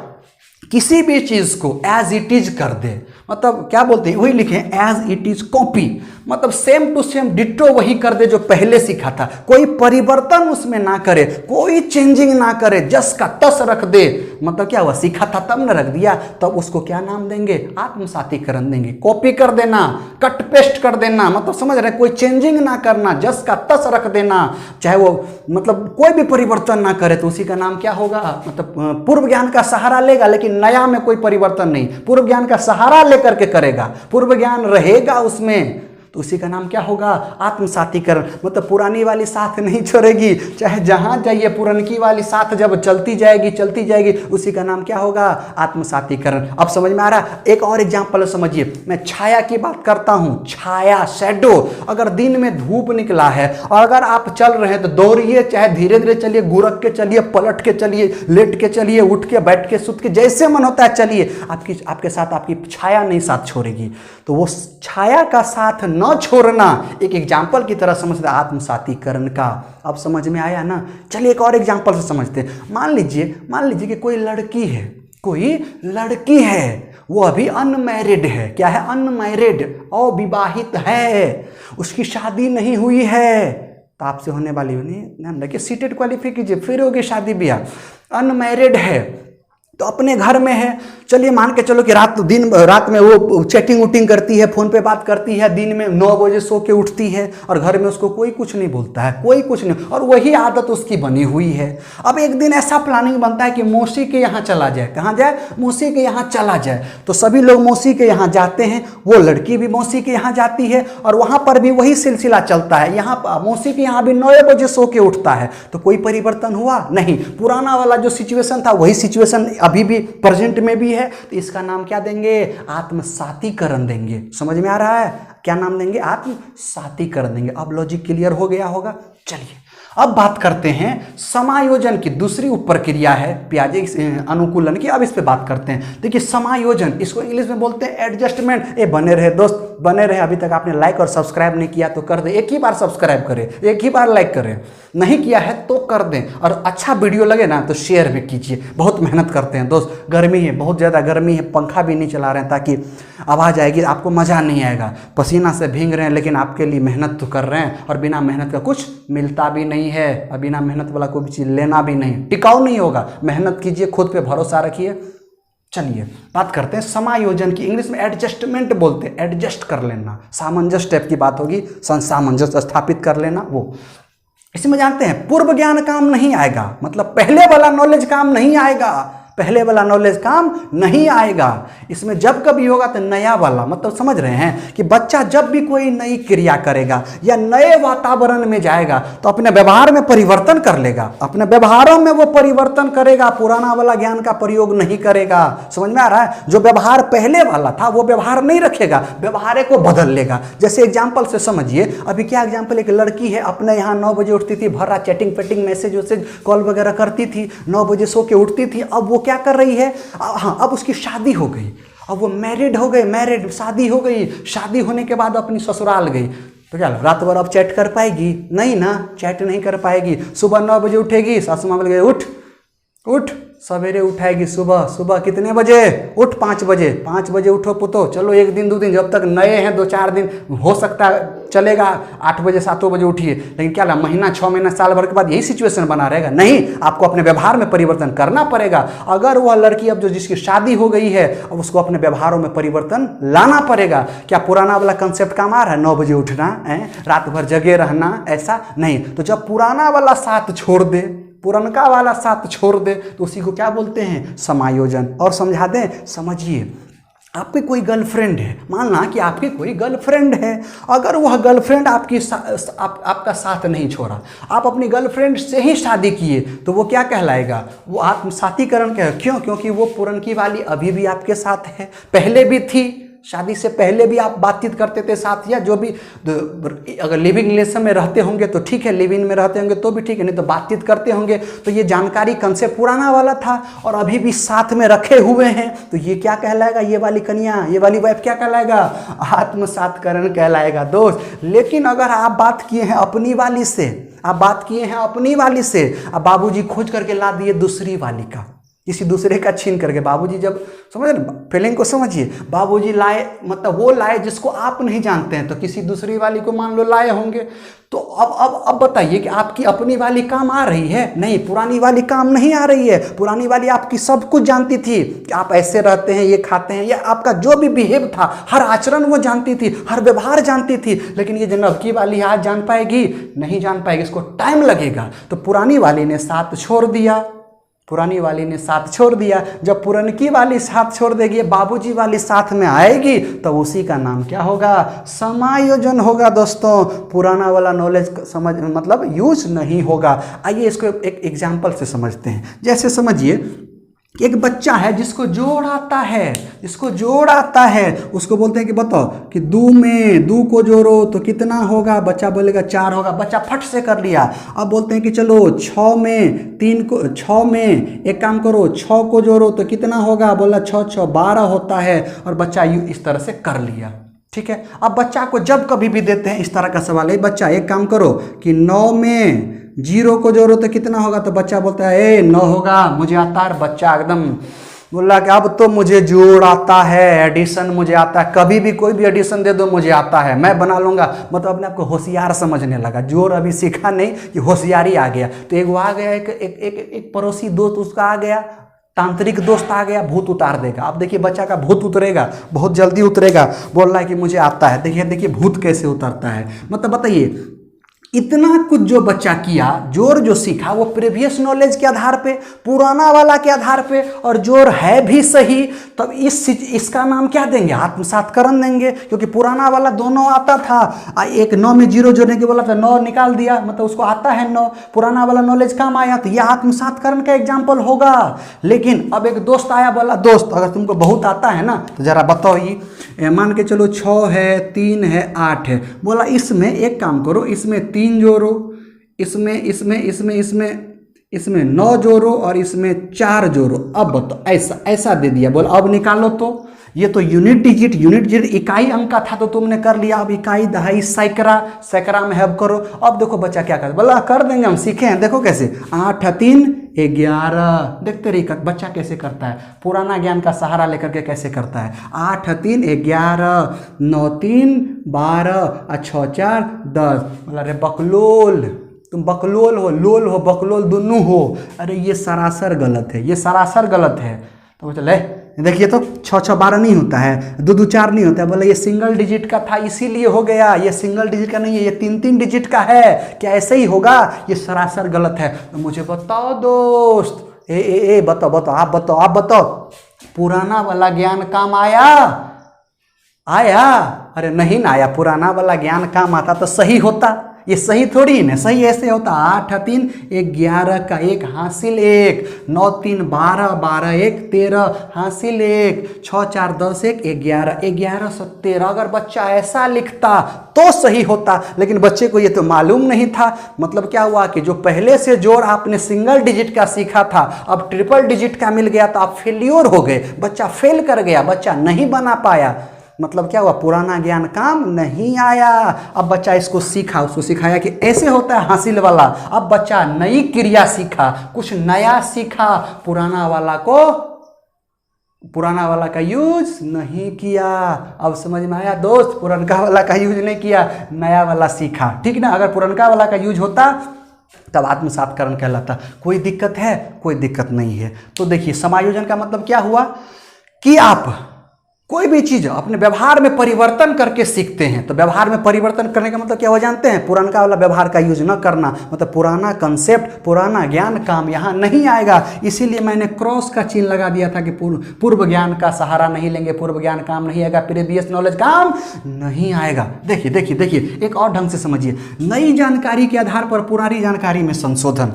किसी भी चीज को एज इट इज कर दे, मतलब क्या बोलते हैं, वही लिखे एज इट इज कॉपी, मतलब सेम टू सेम डिट्टो वही कर दे जो पहले सीखा था, कोई परिवर्तन उसमें ना करे, कोई चेंजिंग ना करे, जस का तस रख दे। मतलब क्या हुआ, सीखा था तब न रख दिया, तब उसको क्या नाम देंगे, आत्मसातीकरण देंगे। कॉपी कर देना, कट पेस्ट कर देना, मतलब समझ रहे, कोई चेंजिंग ना करना, जस का तस रख देना, चाहे वो मतलब कोई भी परिवर्तन ना करे, तो उसी का नाम क्या होगा, मतलब पूर्व ज्ञान का सहारा लेगा लेकिन नया में कोई परिवर्तन नहीं, पूर्व ज्ञान का सहारा लेकर के करेगा, पूर्व ज्ञान रहेगा उसमें, तो उसी का नाम क्या होगा, आत्मसातीकरण। मतलब पुरानी वाली साथ नहीं छोड़ेगी, चाहे जहां जाइए पुरानी वाली साथ जब चलती जाएगी, उसी का नाम क्या होगा, आत्मसातीकरण। अब समझ में आ रहा है। एक और एग्जांपल समझिए, मैं छाया की बात करता हूं, छाया, शैडो। अगर दिन में धूप निकला है और अगर आप चल रहे हैं तो दौड़िए, चाहे धीरे धीरे चलिए, गुरक के चलिए, पलट के चलिए, लेट के चलिए, उठ के, बैठ के, सुत के, जैसे मन होता है चलिए, आपके साथ आपकी छाया नहीं साथ छोड़ेगी। तो वो छाया का साथ न छोड़ना एक एग्जाम्पल की तरह समझते हैं आत्मसातीकरण का। अब समझ में आया ना। चलिए एक और एग्जाम्पल से समझते हैं। मान लीजिए कि कोई लड़की है, वो अभी अनमैरिड है। क्या है, अनमैरिड, अविवाहित है, उसकी शादी नहीं हुई है। तो आपसे होने वाली नहीं, सीटेट क्वालिफाई कीजिए, फिर होगी शादी ब्याह। अनमैरिड है, तो अपने घर में है, चलिए मान के चलो कि रात में वो चैटिंग उटिंग करती है, फ़ोन पे बात करती है, दिन में 9 बजे सो के उठती है और घर में उसको कोई कुछ नहीं बोलता है, कोई कुछ नहीं, और वही आदत उसकी बनी हुई है। अब एक दिन ऐसा प्लानिंग बनता है कि मौसी के यहाँ चला जाए। कहाँ जाए? मौसी के यहाँ चला जाए। तो सभी लोग मौसी के यहाँ जाते हैं, वो लड़की भी मौसी के यहाँ जाती है और वहाँ पर भी वही सिलसिला चलता है। यहाँ मौसी के यहाँ भी 9 बजे सो के उठता है। तो कोई परिवर्तन हुआ? नहीं। पुराना वाला जो सिचुएशन था वही सिचुएशन अभी भी प्रेजेंट में भी है। तो इसका नाम क्या देंगे? आत्मसातीकरण देंगे। समझ में आ रहा है? क्या नाम देंगे? आत्मसातीकरण देंगे। अब लॉजिक क्लियर हो गया होगा। चलिए अब बात करते हैं समायोजन की। दूसरी उप प्रक्रिया है पियाजे अनुकूलन की। अब इस पे बात करते हैं। देखिए समायोजन, इसको इंग्लिश में बोलते हैं एडजस्टमेंट। ये बने रहे दोस्त, बने रहे। अभी तक आपने लाइक और सब्सक्राइब नहीं किया तो कर दे, एक ही बार सब्सक्राइब करें, एक ही बार लाइक करें, नहीं किया है तो कर दें, और अच्छा वीडियो लगे ना तो शेयर भी कीजिए। बहुत मेहनत करते हैं दोस्त, गर्मी है, बहुत ज़्यादा गर्मी है, पंखा भी नहीं चला रहे हैं ताकि आवाज़ आएगी, आपको मज़ा नहीं आएगा। पसीना से भीग रहे हैं लेकिन आपके लिए मेहनत तो कर रहे हैं, और बिना मेहनत का कुछ मिलता भी नहीं है, और बिना मेहनत वाला कोई भी चीज़ लेना भी नहीं, टिकाऊ नहीं होगा। मेहनत कीजिए, खुद पे भरोसा रखिए। चलिए बात करते हैं समायोजन की। इंग्लिश में एडजस्टमेंट बोलते हैं, एडजस्ट कर लेना, सामंजस्य टाइप की बात होगी, सामंजस्य स्थापित कर लेना। वो इसमें जानते हैं पूर्व ज्ञान काम नहीं आएगा, मतलब पहले वाला नॉलेज काम नहीं आएगा, पहले वाला नॉलेज काम नहीं आएगा। इसमें जब कभी होगा तो नया वाला, मतलब समझ रहे हैं कि बच्चा जब भी कोई नई क्रिया करेगा या नए वातावरण में जाएगा तो अपने व्यवहार में परिवर्तन कर लेगा, अपने व्यवहारों में वो परिवर्तन करेगा, पुराना वाला ज्ञान का प्रयोग नहीं करेगा। समझ में आ रहा है? जो व्यवहार पहले वाला था वो व्यवहार नहीं रखेगा, व्यवहार को बदल लेगा। जैसे एग्जाम्पल से समझिए, अभी क्या एग्जाम्पल, एक लड़की है अपने यहाँ 9 बजे उठती थी, भर रात चैटिंग पेटिंग मैसेज वैसेज कॉल वगैरह करती थी, 9 बजे सो के उठती थी। अब वो क्या कर रही है? हाँ, अब उसकी शादी हो गई, अब वो मैरिड हो गई, मैरिड शादी हो गई। शादी होने के बाद अपनी ससुराल गई तो क्या रात भर अब चैट कर पाएगी? नहीं ना, चैट नहीं कर पाएगी। सुबह 9 बजे उठेगी, सासू माँ बोलेगी उठ उठ, सवेरे उठाएगी सुबह। सुबह कितने बजे? उठ 5 बजे। 5 बजे उठो पुतो, चलो 1 दिन 2 दिन, जब तक नए हैं 2-4 दिन हो सकता है चलेगा, 8 बजे 7 बजे उठिए। लेकिन क्या महीना 6 महीना साल भर के बाद यही सिचुएशन बना रहेगा? नहीं, आपको अपने व्यवहार में परिवर्तन करना पड़ेगा। अगर वह लड़की अब जो जिसकी शादी हो गई है, अब उसको अपने व्यवहारों में परिवर्तन लाना पड़ेगा। क्या पुराना वाला कंसेप्ट काम आ रहा है? 9 बजे उठना है, रात भर जगे रहना, ऐसा नहीं। तो जब पुराना वाला साथ छोड़ दे, पुरनका वाला साथ छोड़ दे, तो उसी को क्या बोलते हैं? समायोजन। और समझा दें, समझिए, आपकी कोई गर्लफ्रेंड है, मानना कि आपकी कोई गर्लफ्रेंड है, अगर वह गर्लफ्रेंड आपका साथ नहीं छोड़ा, आप अपनी गर्लफ्रेंड से ही शादी किए, तो वो क्या कहलाएगा? वो आत्मसातीकरण कह। क्यों? क्योंकि वो पुरनकी वाली अभी भी आपके साथ है, पहले भी थी, शादी से पहले भी आप बातचीत करते थे साथ, या जो भी, अगर लिविंग रिलेशन में रहते होंगे तो ठीक है, लिविंग में रहते होंगे तो भी ठीक है, नहीं तो बातचीत करते होंगे। तो ये जानकारी कंसेप्ट पुराना वाला था और अभी भी साथ में रखे हुए हैं, तो ये क्या कहलाएगा? ये वाली कन्या, ये वाली वाइफ क्या कहलाएगा? आत्मसातकरण कहलाएगा दोस्त। लेकिन अगर आप बात किए हैं अपनी वाली से, आप बात किए हैं अपनी वाली से, अब बाबूजी खोज करके ला दिए दूसरी वाली का, किसी दूसरे का छीन करके, बाबूजी जब, समझ रहे फीलिंग को समझिए, बाबूजी लाए, मतलब वो लाए जिसको आप नहीं जानते हैं, तो किसी दूसरी वाली को मान लो लाए होंगे। तो अब बताइए कि आपकी अपनी वाली काम आ रही है? नहीं, पुरानी वाली काम नहीं आ रही है। पुरानी वाली आपकी सब कुछ जानती थी कि आप ऐसे रहते हैं, ये खाते हैं, या आपका जो भी बिहेव था, हर आचरण वो जानती थी, हर व्यवहार जानती थी। लेकिन ये जो नवकी वाली आज जान पाएगी? नहीं जान पाएगी, इसको टाइम लगेगा। तो पुरानी वाली ने साथ छोड़ दिया, पुरानी वाली ने साथ छोड़ दिया। जब पुरनकी वाली साथ छोड़ देगी, बाबूजी वाली साथ में आएगी, तो उसी का नाम क्या होगा? समायोजन होगा दोस्तों। पुराना वाला नॉलेज समझ, मतलब यूज नहीं होगा। आइए इसको एक एग्जाम्पल से समझते हैं। जैसे समझिए, एक बच्चा है जिसको जोड़ आता है, जिसको जोड़ आता है, उसको बोलते हैं कि बताओ कि 2 में 2 को जोड़ो तो कितना होगा? बच्चा बोलेगा 4 होगा, बच्चा फट से कर लिया। अब बोलते हैं कि चलो 6 में 3 को, 6 में एक काम करो, 6 को जोड़ो तो कितना होगा? बोला 6 6 12 होता है, और बच्चा इस तरह से कर लिया। ठीक है, अब बच्चा को जब कभी भी देते हैं इस तरह का सवाल है, बच्चा एक काम करो कि 9 में 0 को जोड़ो तो कितना होगा? तो बच्चा बोलता है 9 होगा, मुझे आता है। बच्चा एकदम बोला कि अब तो मुझे जोड़ आता है, एडिशन मुझे आता है, कभी भी कोई भी एडिशन दे दो मुझे आता है, मैं बना लूँगा। मतलब अपने आप को होशियार समझने लगा, जोड़ अभी सीखा नहीं कि होशियारी आ गया। तो एक वो आ गया, एक पड़ोसी दोस्त उसका आ गया, तांत्रिक दोस्त आ गया, भूत उतार देगा। अब देखिए बच्चा का भूत उतरेगा, बहुत जल्दी उतरेगा, बोल रहा है कि मुझे आता है। देखिए देखिए भूत कैसे उतरता है। मतलब बताइए, इतना कुछ जो बच्चा किया, जोर जो सीखा वो प्रीवियस नॉलेज के आधार पे, पुराना वाला के आधार पे, और जोर है भी सही, तब इसका नाम क्या देंगे? आत्मसातकरण देंगे, क्योंकि पुराना वाला दोनों आता था। एक 9 में 0 जोड़ने के बोला था, 9 निकाल दिया, मतलब उसको आता है 9, पुराना वाला नॉलेज काम आया, तो यह आत्मसातकरण का एग्जाम्पल होगा। लेकिन अब एक दोस्त आया, बोला दोस्त अगर तुमको बहुत आता है ना तो जरा बताओ, ये मान के चलो 6 है, 3 है, 8 है, बोला इसमें एक काम करो, इसमें 3 जोड़ो, इसमें 9 जोड़ो और इसमें 4 जोड़ो। अब बताओ, ऐसा दे दिया। बोला अब निकालो, तो ये तो यूनिट डिजिट इकाई अंक का था तो तुमने कर लिया। अब इकाई, दहाई, सैकड़ा में अब करो। अब देखो बच्चा क्या कर, बोला कर देंगे, हम सीखे हैं, देखो कैसे, 8 3 11। देखते रहिए बच्चा कैसे करता है, पुराना ज्ञान का सहारा लेकर के कैसे करता है। 8 3 11, 9 3 12, 6 4 10। बोला अरे बकलोल, तुम बकलोल हो, लोल हो, बकलोल दोनों हो। अरे ये सरासर गलत है, ये सरासर गलत है। तो चले देखिए, तो 6 6 12 नहीं होता है, 2 2 4 नहीं होता है। बोला ये सिंगल डिजिट का था इसीलिए हो गया, ये सिंगल डिजिट का नहीं है, ये 3 3 डिजिट का है। क्या ऐसे ही होगा? ये सरासर गलत है। तो मुझे बताओ दोस्त, बताओ, आप बताओ, पुराना वाला ज्ञान काम आया? अरे नहीं ना आया। पुराना वाला ज्ञान काम आता तो सही होता, ये सही थोड़ी ना, सही ऐसे होता। 8 3 11 का 1 हासिल 1, 9 3 12, 12 1 13 हासिल 1, 6 4 10 1 11, 11 7 13। अगर बच्चा ऐसा लिखता तो सही होता, लेकिन बच्चे को ये तो मालूम नहीं था। मतलब क्या हुआ कि जो पहले से जोड़ आपने सिंगल डिजिट का सीखा था, अब ट्रिपल डिजिट का मिल गया तो आप फेल्योर हो गए, बच्चा फेल कर गया, बच्चा नहीं बना पाया। मतलब क्या हुआ? पुराना ज्ञान काम नहीं आया। अब बच्चा इसको सीखा, उसको सिखाया कि ऐसे होता है हासिल वाला। अब बच्चा नई क्रिया सीखा, कुछ नया सीखा, पुराना वाला का यूज नहीं किया। अब समझ में आया दोस्त? पुरानका वाला का यूज नहीं किया, नया वाला सीखा, ठीक ना। अगर पुरानका वाला का यूज होता तब आत्मसातकरण कहलाता। कोई दिक्कत है? कोई दिक्कत नहीं है। तो देखिए, समायोजन का मतलब क्या हुआ कि आप कोई भी चीज़ अपने व्यवहार में परिवर्तन करके सीखते हैं। तो व्यवहार में परिवर्तन करने का मतलब क्या हो जानते हैं? पुरानका वाला व्यवहार का यूज न करना, मतलब पुराना कंसेप्ट, पुराना ज्ञान काम यहाँ नहीं आएगा। इसीलिए मैंने क्रॉस का चिन्ह लगा दिया था कि पूर्व ज्ञान का सहारा नहीं लेंगे, पूर्व ज्ञान काम नहीं आएगा, प्रीवियस नॉलेज काम नहीं आएगा। देखिए, एक और ढंग से समझिए। नई जानकारी के आधार पर पुरानी जानकारी में संशोधन,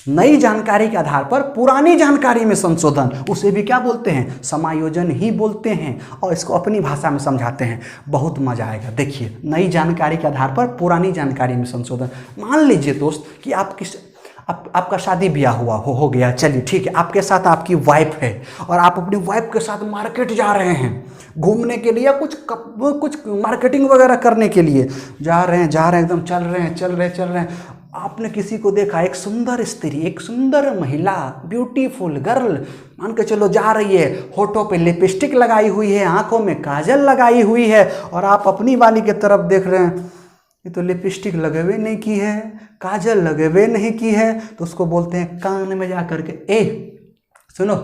नई जानकारी के आधार पर पुरानी जानकारी में संशोधन, उसे भी क्या बोलते हैं? समायोजन ही बोलते हैं। और इसको अपनी भाषा में समझाते हैं, बहुत मजा आएगा। देखिए, नई जानकारी के आधार पर पुरानी जानकारी में संशोधन। मान लीजिए दोस्त कि आपका शादी ब्याह हुआ हो गया, चलिए ठीक है, आपके साथ आपकी वाइफ है और आप अपनी वाइफ के साथ मार्केट जा रहे हैं घूमने के लिए, कुछ मार्केटिंग वगैरह करने के लिए जा रहे हैं, एकदम चल रहे हैं। आपने किसी को देखा, एक सुंदर स्त्री, एक सुंदर महिला, ब्यूटीफुल गर्ल, मान के चलो जा रही है, होठों पे लिपस्टिक लगाई हुई है, आंखों में काजल लगाई हुई है, और आप अपनी वाली की तरफ देख रहे हैं, ये तो लिपस्टिक लगे हुए नहीं की है, काजल लगे हुए नहीं की है। तो उसको बोलते हैं कान में जा करके, सुनो,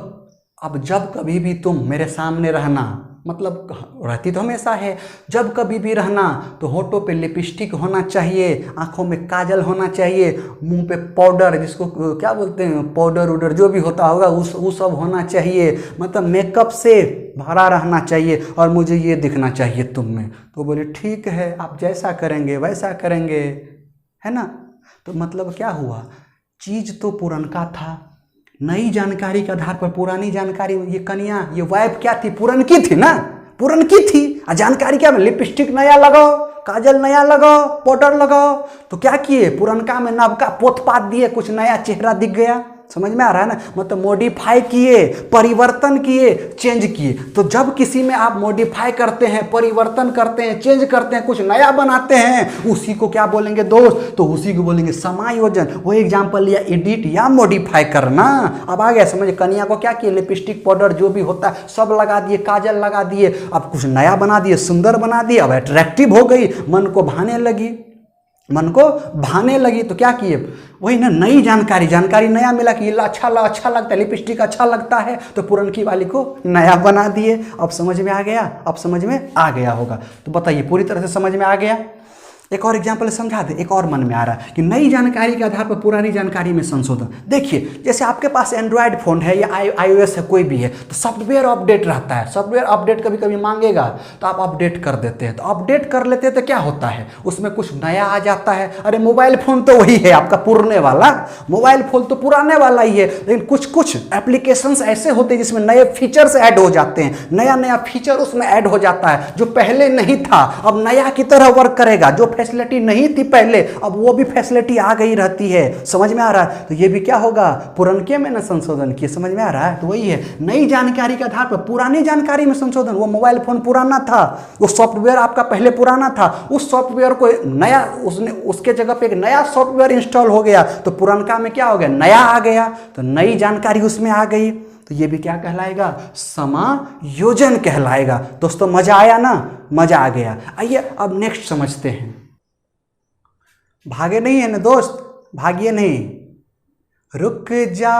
अब जब कभी भी तुम मेरे सामने रहना, मतलब रहती तो हमेशा है, जब कभी भी रहना तो होठों पे लिपस्टिक होना चाहिए, आंखों में काजल होना चाहिए, मुंह पे पाउडर, जिसको क्या बोलते हैं, पाउडर उडर जो भी होता होगा वो सब होना चाहिए, मतलब मेकअप से भरा रहना चाहिए, और मुझे ये दिखना चाहिए तुम में। तो बोले ठीक है, आप जैसा करेंगे वैसा करेंगे, है ना। तो मतलब क्या हुआ, चीज़ तो पुरनका था, नई जानकारी के आधार पर पुरानी जानकारी। ये कन्या, ये वाइफ क्या थी? पुरनकी थी ना, पुरनकी थी। जानकारी क्या? लिपस्टिक नया लगाओ, काजल नया लगाओ, पाउडर लगाओ। तो क्या किए? पुरनका में नवका पोत पात दिए, कुछ नया चेहरा दिख गया। समझ में आ रहा है ना? मतलब मॉडिफाई किए, परिवर्तन किए, चेंज किए। तो जब किसी में आप मॉडिफाई करते हैं, परिवर्तन करते हैं, चेंज करते हैं, कुछ नया बनाते हैं, उसी को क्या बोलेंगे दोस्त? तो उसी को बोलेंगे समायोजन। वो एग्जाम्पल लिया, एडिट या मॉडिफाई करना। अब आ गया समझ? कन्या को क्या किए? लिपस्टिक, पाउडर जो भी होता है सब लगा दिए, काजल लगा दिए, अब कुछ नया बना दिए, सुंदर बना दिए, अब अट्रैक्टिव हो गई, मन को भाने लगी। मन को भाने लगी तो क्या किए, वही ना, नई जानकारी नया मिला कि ये अच्छा लगता है, लिपस्टिक अच्छा लगता है, तो पुरनकी वाली को नया बना दिए। अब समझ में आ गया, अब समझ में आ गया होगा। तो बताइए पूरी तरह से समझ में आ गया। एक और एग्जाम्पल समझा दे, एक और मन में आ रहा है कि नई जानकारी के आधार पर पुरानी जानकारी में संशोधन। देखिए जैसे आपके पास एंड्रॉयड फोन है या iOS है, कोई भी है, तो सॉफ्टवेयर अपडेट रहता है। सॉफ्टवेयर अपडेट कभी कभी मांगेगा तो आप अपडेट कर देते हैं, तो अपडेट कर लेते हैं तो क्या होता है, उसमें कुछ नया आ जाता है। अरे मोबाइल फोन तो वही है आपका पुराने वाला, मोबाइल फोन तो पुराने वाला ही है, लेकिन कुछ एप्लीकेशंस ऐसे होते हैं जिसमें नए फीचर्स ऐड हो जाते हैं, नया फीचर उसमें ऐड हो जाता है जो पहले नहीं था, अब नया की तरह वर्क करेगा। जो फैसिलिटी नहीं थी पहले, अब वो भी फैसिलिटी आ गई रहती है। समझ में आ रहा है? तो ये भी क्या होगा, पुरनके में ना संशोधन किए। समझ में आ रहा है? तो वही है, नई जानकारी के आधार पर पुरानी जानकारी में संशोधन। वो मोबाइल फोन पुराना था, वो सॉफ्टवेयर आपका पहले पुराना था, उस सॉफ्टवेयर को नया, उसके जगह पे एक नया सॉफ्टवेयर इंस्टॉल हो गया, तो पुरनका में क्या हो गया, नया आ गया, तो नई जानकारी उसमें आ गई। तो ये भी क्या कहलाएगा, समायोजन कहलाएगा। दोस्तों मजा आया ना, मजा आ गया। आइए अब नेक्स्ट समझते हैं। भागे नहीं है ना दोस्त, भागिए नहीं। रुक जा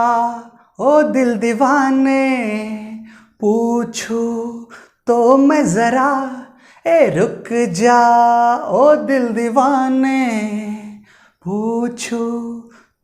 ओ दिल दीवाने, पूछू तो मैं जरा, रुक जा ओ दिल दीवाने, पूछू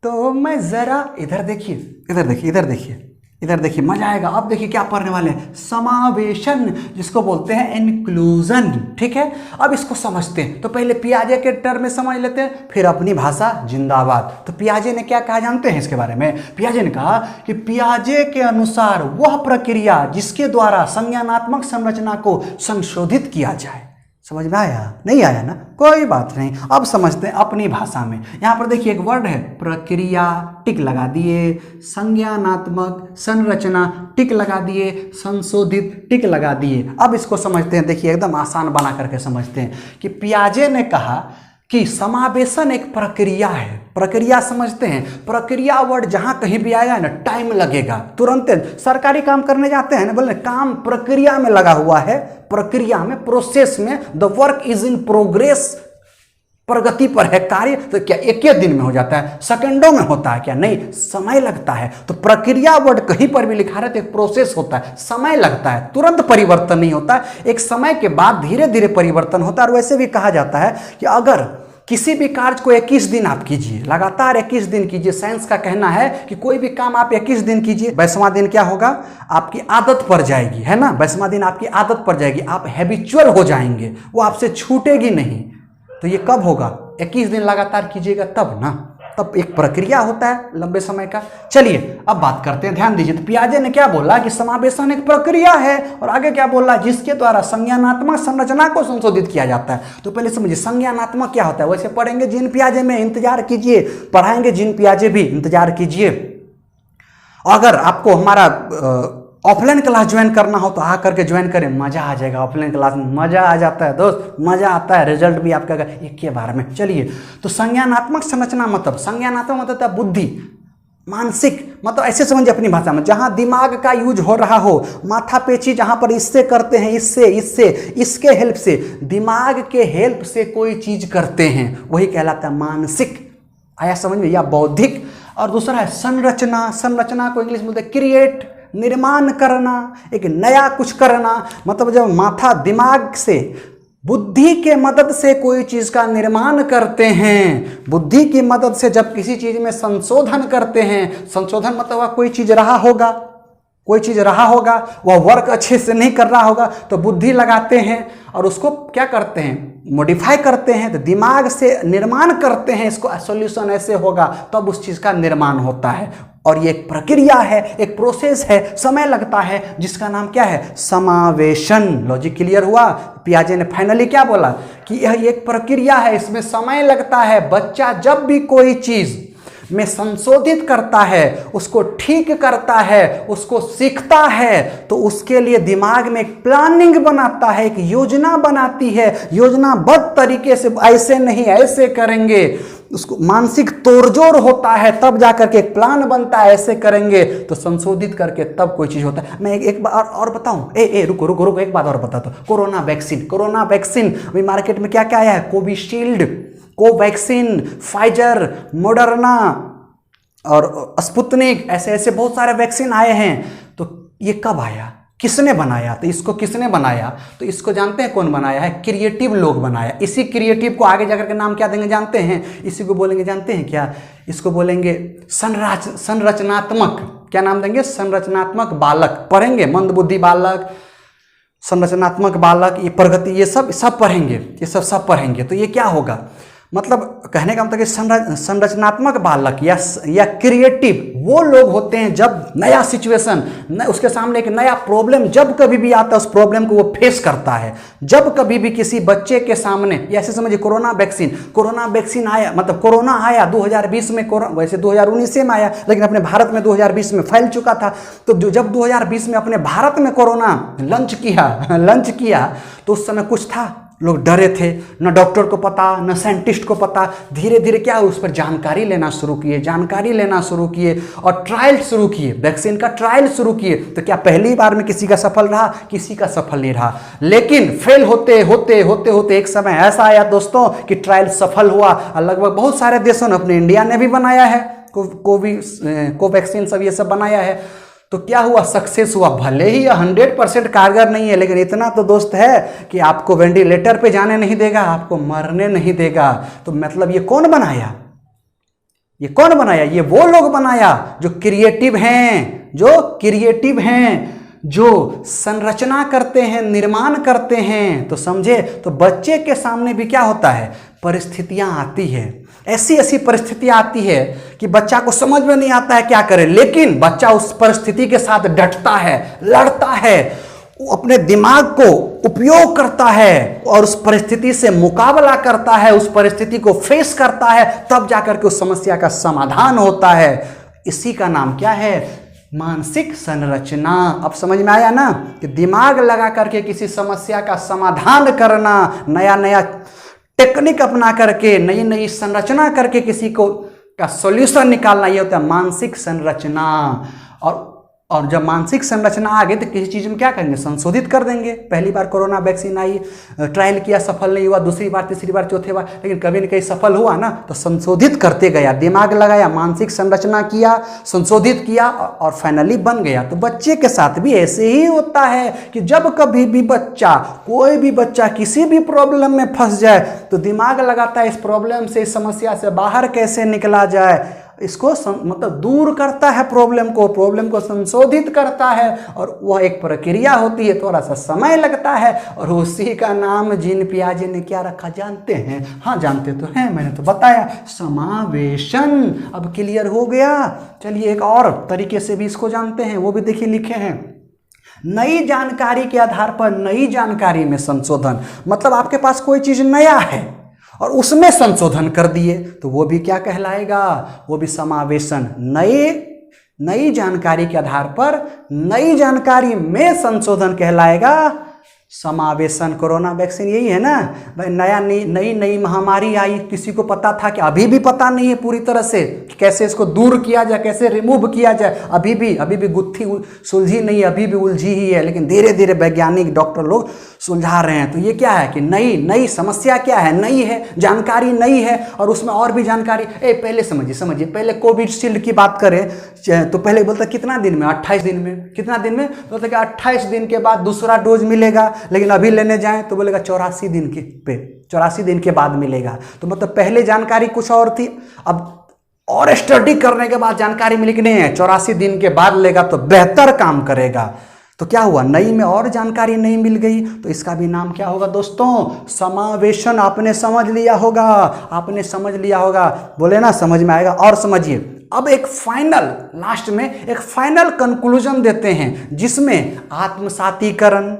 तो मैं जरा। इधर देखिए, इधर देखिए, इधर देखिए, इधर देखिए, मजा आएगा। अब देखिए क्या पढ़ने वाले हैं, समावेशन, जिसको बोलते हैं इंक्लूजन। ठीक है, अब इसको समझते हैं। तो पहले पियाजे के टर्म में समझ लेते हैं, फिर अपनी भाषा जिंदाबाद। तो पियाजे ने क्या कहा जानते हैं इसके बारे में? पियाजे ने कहा कि पियाजे के अनुसार वह प्रक्रिया जिसके द्वारा संज्ञानात्मक संरचना को संशोधित किया जाए। समझ में आया? नहीं आया ना, कोई बात नहीं। अब समझते हैं अपनी भाषा में। यहाँ पर देखिए एक वर्ड है प्रक्रिया, टिक लगा दिए, संज्ञानात्मक संरचना, टिक लगा दिए, संशोधित, टिक लगा दिए। अब इसको समझते हैं। देखिए एकदम आसान बना करके समझते हैं कि पियाजे ने कहा कि समावेशन एक प्रक्रिया है। प्रक्रिया समझते हैं, प्रक्रिया वर्ड जहां कहीं भी आएगा ना, टाइम लगेगा तुरंत। सरकारी काम करने जाते हैं ना, बोले काम प्रक्रिया में लगा हुआ है, प्रक्रिया में, प्रोसेस में, the work is in progress, प्रगति पर है कार्य। तो क्या एक ही दिन में हो जाता है, सेकंडों में होता है क्या? नहीं, समय लगता है। तो प्रक्रिया वर्ड कहीं पर भी लिखा रहता है, एक प्रोसेस होता है, समय लगता है, तुरंत परिवर्तन नहीं होता है, एक समय के बाद धीरे धीरे परिवर्तन होता है। और वैसे भी कहा जाता है कि अगर किसी भी कार्य को 21 दिन आप कीजिए, लगातार 21 दिन कीजिए, साइंस का कहना है कि कोई भी काम आप 21 दिन कीजिए, 22वां दिन क्या होगा, आपकी आदत पड़ जाएगी, है ना, 22वां दिन आपकी आदत पड़ जाएगी, आप हैबिचुअल हो जाएंगे, वो आपसे छूटेगी नहीं। तो ये कब होगा, 21 दिन लगातार कीजिएगा तब ना, तब एक प्रक्रिया होता है लंबे समय का। चलिए अब बात करते हैं, ध्यान दीजिए। तो पियाजे ने क्या बोला कि समावेशन एक प्रक्रिया है, और आगे क्या बोला, जिसके द्वारा संज्ञानात्मक संरचना को संशोधित किया जाता है। तो पहले समझिए संज्ञानात्मक क्या होता है, वैसे पढ़ेंगे जीन पियाजे में, इंतजार कीजिए, पढ़ाएंगे जीन पियाजे भी, इंतजार कीजिए। अगर आपको हमारा ऑफलाइन क्लास ज्वाइन करना हो तो आ करके ज्वाइन करें, मजा आ जाएगा। ऑफलाइन क्लास में मजा आ जाता है दोस्त, मजा आता है, रिजल्ट भी आपका एक के बार में। चलिए, तो संज्ञानात्मक संरचना मतलब, संज्ञानात्मक मतलब है बुद्धि, मानसिक मतलब ऐसे समझिए अपनी भाषा में, जहां दिमाग का यूज हो रहा हो, माथा पेची जहां पर इससे करते हैं, इससे इसके हेल्प से, दिमाग के हेल्प से कोई चीज करते हैं, वही कहलाता है मानसिक। आया समझ में? या बौद्धिक। और दूसरा है संरचना, संरचना को इंग्लिश में बोलते हैं क्रिएट, निर्माण करना, एक नया कुछ करना। मतलब जब माथा दिमाग से, बुद्धि के मदद से कोई चीज का निर्माण करते हैं, बुद्धि की मदद से जब किसी चीज में संशोधन करते हैं, संशोधन मतलब वह कोई चीज रहा होगा, कोई चीज रहा होगा, वह वर्क अच्छे से नहीं कर रहा होगा, तो बुद्धि लगाते हैं और उसको क्या करते हैं, मॉडिफाई करते हैं, तो दिमाग से निर्माण करते हैं, इसको सॉल्यूशन ऐसे होगा, तब उस चीज का निर्माण होता है। और ये एक प्रक्रिया है, एक प्रोसेस है, समय लगता है, जिसका नाम क्या है, समावेशन। लॉजिक क्लियर हुआ? पियाजे ने फाइनली क्या बोला कि यह एक प्रक्रिया है, इसमें समय लगता है। बच्चा जब भी कोई चीज में संशोधित करता है, उसको ठीक करता है, उसको सीखता है, तो उसके लिए दिमाग में एक प्लानिंग बनाता है, एक योजना बनाती है, योजनाबद्ध तरीके से, ऐसे नहीं ऐसे करेंगे, उसको मानसिक तोड़जोड़ होता है, तब जाकर के एक प्लान बनता है, ऐसे करेंगे तो संशोधित करके तब कोई चीज होता है। मैं एक बार और बताऊं, रुको एक बात और बताता हूं। कोरोना वैक्सीन अभी मार्केट में क्या क्या आया है, कोविशील्ड, कोवैक्सीन, फाइजर, मॉडर्ना और स्पुतनिक, ऐसे ऐसे बहुत सारे वैक्सीन आए हैं। तो ये कब आया, किसने बनाया? तो इसको किसने बनाया? तो इसको जानते हैं कौन बनाया है? क्रिएटिव लोग बनाया। इसी क्रिएटिव को आगे जाकर के नाम क्या देंगे जानते हैं? इसी को बोलेंगे, जानते हैं क्या? इसको बोलेंगे संरचनात्मक। क्या नाम देंगे? संरचनात्मक बालक। पढ़ेंगे मंदबुद्धि बालक, संरचनात्मक बालक, ये प्रगति, ये सब पढ़ेंगे, ये सब पढ़ेंगे। तो ये क्या होगा, मतलब कहने का मतलब कि संरचनात्मक बालक या क्रिएटिव वो लोग होते हैं जब नया सिचुएशन, उसके सामने एक नया प्रॉब्लम जब कभी भी आता है, उस प्रॉब्लम को वो फेस करता है। जब कभी भी किसी बच्चे के सामने, ऐसे समझिए कोरोना वैक्सीन आया, मतलब कोरोना आया 2020 में, वैसे 2019 में आया, लेकिन अपने भारत में 2020 में फैल चुका था। तो जब 2020 में अपने भारत में कोरोना लंच किया तो उस समय कुछ था, लोग डरे थे, न डॉक्टर को पता, न साइंटिस्ट को पता। धीरे धीरे क्या, उस पर जानकारी लेना शुरू किए और ट्रायल शुरू किए, वैक्सीन का ट्रायल शुरू किए। तो क्या पहली बार में किसी का सफल रहा? किसी का सफल नहीं रहा। लेकिन फेल होते होते एक समय ऐसा आया दोस्तों कि ट्रायल सफल हुआ। लगभग बहुत सारे देशों ने, अपने इंडिया ने भी बनाया है कोवैक्सीन, सब ये सब बनाया है। तो क्या हुआ, सक्सेस हुआ। भले ही 100% कारगर नहीं है, लेकिन इतना तो दोस्त है कि आपको वेंटिलेटर पे जाने नहीं देगा, आपको मरने नहीं देगा। तो मतलब ये कौन बनाया? ये वो लोग बनाया जो क्रिएटिव हैं, जो संरचना करते हैं, निर्माण करते हैं। तो समझे? तो बच्चे के सामने भी क्या होता है, परिस्थितियां आती है, ऐसी परिस्थितियां आती है कि बच्चा को समझ में नहीं आता है क्या करे, लेकिन बच्चा उस परिस्थिति के साथ डटता है, लड़ता है, वो अपने दिमाग को उपयोग करता है और उस परिस्थिति से मुकाबला करता है, उस परिस्थिति को फेस करता है, तब जाकर के उस समस्या का समाधान होता है। इसी का नाम क्या है? मानसिक संरचना। अब समझ में आया ना कि दिमाग लगा करके किसी समस्या का समाधान करना, नया टेक्निक अपना करके, नई संरचना करके किसी का सॉल्यूशन निकालना, ये होता है मानसिक संरचना। और जब मानसिक संरचना आ गई तो किसी चीज़ में क्या करेंगे, संशोधित कर देंगे। पहली बार कोरोना वैक्सीन आई, ट्रायल किया, सफल नहीं हुआ, दूसरी बार, तीसरी बार, चौथी बार, लेकिन कभी न कहीं सफल हुआ ना, तो संशोधित करते गया, दिमाग लगाया, मानसिक संरचना किया, संशोधित किया और फाइनली बन गया। तो बच्चे के साथ भी ऐसे ही होता है कि जब कभी भी कोई भी बच्चा किसी भी प्रॉब्लम में फंस जाए तो दिमाग लगाता है इस प्रॉब्लम से, इस समस्या से बाहर कैसे निकला जाए, इसको मतलब दूर करता है, प्रॉब्लम को संशोधित करता है। और वह एक प्रक्रिया होती है, थोड़ा सा समय लगता है, और उसी का नाम जीन पियाजे ने क्या रखा जानते हैं? हाँ जानते तो हैं, मैंने तो बताया, समावेशन। अब क्लियर हो गया। चलिए एक और तरीके से भी इसको जानते हैं, वो भी देखिए लिखे हैं, नई जानकारी के आधार पर नई जानकारी में संशोधन। मतलब आपके पास कोई चीज नया है और उसमें संशोधन कर दिए तो वो भी क्या कहलाएगा? वो भी समावेशन। नई जानकारी के आधार पर नई जानकारी में संशोधन कहलाएगा समावेशन। कोरोना वैक्सीन यही है ना भाई, नई महामारी आई, किसी को पता था कि अभी भी पता नहीं है पूरी तरह से कैसे इसको दूर किया जाए, कैसे रिमूव किया जाए, अभी भी गुत्थी सुलझी नहीं, अभी भी उलझी ही है, लेकिन धीरे धीरे वैज्ञानिक डॉक्टर लोग सुलझा रहे हैं। तो ये क्या है कि नई समस्या क्या है, नई है, जानकारी नई है, और उसमें और भी जानकारी। पहले समझिए, पहले कोविशील्ड की बात करें तो पहले बोलता कितना दिन में, 28 दिन में, कितना दिन में बोलता कि 28 दिन के बाद दूसरा डोज मिलेगा, लेकिन अभी लेने जाएं तो बोलेगा 84 दिन के बाद मिलेगा। तो मतलब पहले जानकारी कुछ और थी, अब और स्टडी करने के बाद जानकारी मिली कि नहीं है 84 दिन के बाद लेगा तो बेहतर काम करेगा। तो क्या हुआ, नई में और जानकारी नहीं मिल गई, तो इसका भी नाम क्या होगा दोस्तों? समावेशन। आपने समझ लिया होगा, बोले ना समझ में आएगा। और समझिए, अब एक फाइनल, लास्ट में एक फाइनल कंक्लूजन देते हैं जिसमें आत्मसातीकरण,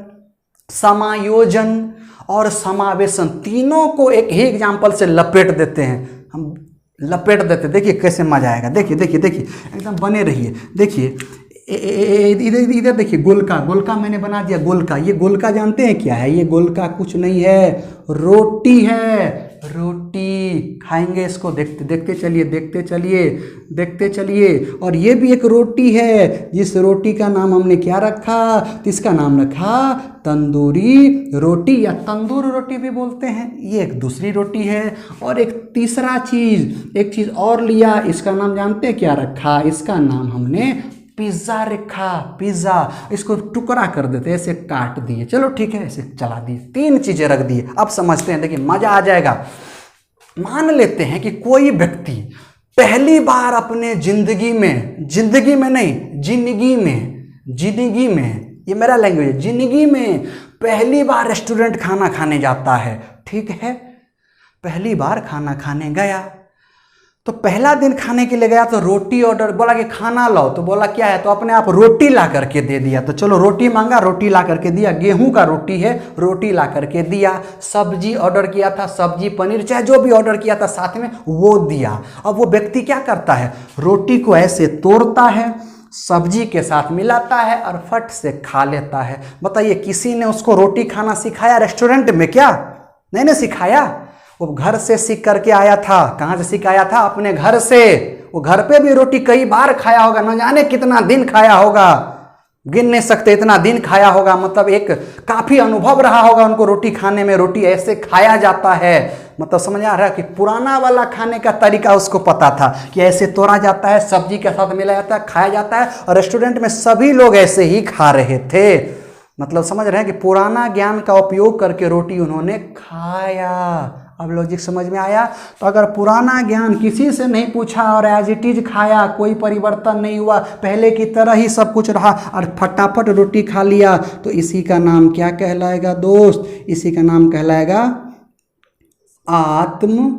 समायोजन और समावेशन तीनों को एक ही एग्जाम्पल से लपेट देते हैं। हम लपेट देते, देखिए कैसे मजा आएगा। देखिए एकदम बने रहिए। देखिए इधर देखिए, गोलका मैंने बना दिया। गोलका, ये गोलका जानते हैं क्या है? ये गोलका कुछ नहीं है, रोटी है। रोटी। खाएंगे इसको, देखते देखते चलिए, देखते चलिए, देखते चलिए। और ये भी एक रोटी है, जिस रोटी का नाम हमने क्या रखा, तो इसका नाम रखा तंदूरी रोटी या तंदूर रोटी भी बोलते हैं। ये एक दूसरी रोटी है। और एक तीसरा चीज, एक चीज और लिया, इसका नाम जानते हैं क्या रखा, इसका नाम हमने पिज्ज़ा रखा। पिज्ज़ा, इसको टुकड़ा कर देते, ऐसे काट दिए, चलो ठीक है, ऐसे चला दिए, 3 चीज़ें रख दिए। अब समझते हैं, देखिए मज़ा आ जाएगा। मान लेते हैं कि कोई व्यक्ति पहली बार अपने जिंदगी में नहीं, जिंदगी में, ये मेरा लैंग्वेज है, जिंदगी में पहली बार रेस्टोरेंट खाना खाने जाता है। ठीक है, पहली बार खाना खाने गया, तो पहला दिन खाने के लिए गया तो रोटी ऑर्डर, बोला कि खाना लाओ, तो बोला क्या है, तो अपने आप रोटी ला करके दे दिया। तो चलो रोटी मांगा, रोटी ला करके दिया, गेहूं का रोटी है, रोटी ला करके दिया। सब्जी ऑर्डर किया था, सब्जी पनीर चाहे जो भी ऑर्डर किया था साथ में वो दिया। अब वो व्यक्ति क्या करता है, रोटी को ऐसे तोड़ता है, सब्जी के साथ मिलाता है और फट से खा लेता है। बताइए, किसी ने उसको रोटी खाना सिखाया रेस्टोरेंट में क्या? नहीं सिखाया, वो घर से सीख करके आया था। कहाँ से सीख आया था? अपने घर से। वो घर पे भी रोटी कई बार खाया होगा, न जाने कितना दिन खाया होगा, गिन नहीं सकते इतना दिन खाया होगा। मतलब एक काफी अनुभव रहा होगा उनको रोटी खाने में, रोटी ऐसे खाया जाता है। मतलब समझ आ रहा है कि पुराना वाला खाने का तरीका उसको पता था कि ऐसे तोड़ा जाता है, सब्जी के साथ मिलाया जाता है, खाया जाता है। और रेस्टोरेंट में सभी लोग ऐसे ही खा रहे थे। मतलब समझ रहे हैं कि पुराना ज्ञान का उपयोग करके रोटी उन्होंने खाया। अब लॉजिक समझ में आया? तो अगर पुराना ज्ञान किसी से नहीं पूछा और एज इट इज खाया, कोई परिवर्तन नहीं हुआ, पहले की तरह ही सब कुछ रहा और फटाफट रोटी खा लिया, तो इसी का नाम क्या कहलाएगा दोस्त? इसी का नाम कहलाएगा आत्म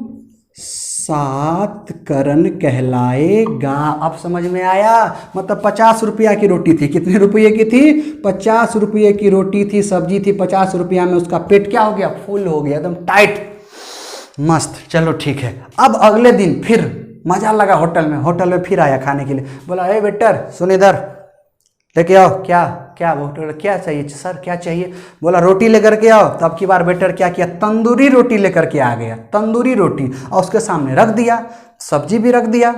सात्करण कहलाएगा। अब समझ में आया? मतलब 50 रुपया की रोटी थी, कितने रुपये की थी? 50 रुपये की रोटी थी, सब्जी थी 50 रुपया में, उसका पेट क्या हो गया? फुल हो गया, एकदम टाइट, मस्त। चलो ठीक है। अब अगले दिन फिर मजा लगा होटल में फिर आया खाने के लिए। बोला, ए वेटर सुन इधर, लेके आओ। क्या क्या वेटर क्या चाहिए सर, क्या चाहिए? बोला रोटी लेकर के आओ। तो अब की बार वेटर क्या किया? तंदूरी रोटी लेकर के आ गया, तंदूरी रोटी, और उसके सामने रख दिया, सब्जी भी रख दिया।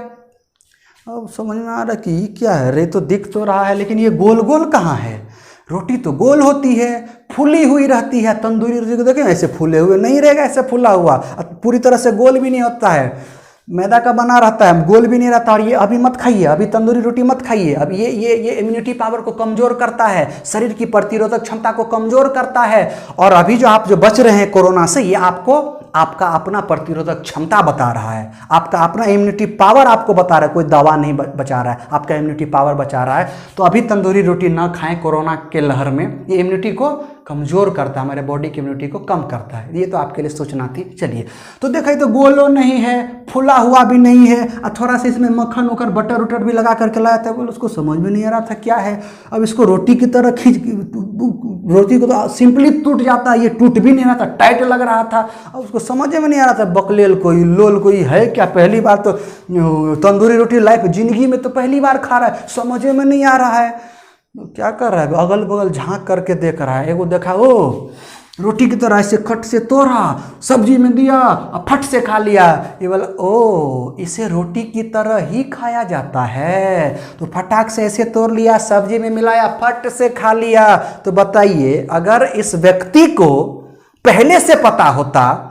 अब समझ में आ रहा कि ये क्या है रे, तो दिख तो रहा है लेकिन ये गोल गोल कहाँ है? रोटी तो गोल होती है, फूली हुई रहती है। तंदूरी रोटी को देखें, ऐसे फूले हुए नहीं रहेगा, ऐसे फूला हुआ, पूरी तरह से गोल भी नहीं होता है, मैदा का बना रहता है, गोल भी नहीं रहता। और ये अभी मत खाइए, अभी तंदूरी रोटी मत खाइए। अब ये इम्यूनिटी पावर को कमजोर करता है, शरीर की प्रतिरोधक क्षमता को कमजोर करता है। और अभी जो आप बच रहे हैं कोरोना से, ये आपको आपका अपना प्रतिरोधक क्षमता बता रहा है, आपका अपना इम्यूनिटी पावर आपको बता रहा है, कोई दवा नहीं बचा रहा है, आपका इम्यूनिटी पावर बचा रहा है। तो अभी तंदूरी रोटी ना खाएं कोरोना के लहर में, ये इम्यूनिटी को कमजोर करता है, हमारे बॉडी की इम्यूनिटी को कम करता है। ये तो आपके लिए सूचना थी। चलिए, तो देखा तो गोलो नहीं है, फुला हुआ भी नहीं है, और थोड़ा सा इसमें मक्खन वक्खन बटर उटर भी लगा करके लाया था। बोले उसको समझ में नहीं आ रहा था क्या है। अब इसको रोटी की तरह रोटी को तो सिंपली टूट जाता है, ये टूट भी नहीं रहा था, टाइट लग रहा था। अब उसको समझ में नहीं आ रहा था, बकलेल कोई लोल कोई है क्या, पहली बार तो तंदूरी रोटी लाइफ जिंदगी में तो पहली बार खा रहा है, समझ में नहीं आ रहा है। तो क्या कर रहा है, अगल बगल झांक करके देख रहा है। एगो देखा, ओ रोटी की तरह ऐसे खट से तोड़ा, सब्जी में दिया और फट से खा लिया। ये बोला, ओ इसे रोटी की तरह ही खाया जाता है। तो फटाक से ऐसे तोड़ लिया, सब्जी में मिलाया, फट से खा लिया। तो बताइए, अगर इस व्यक्ति को पहले से पता होता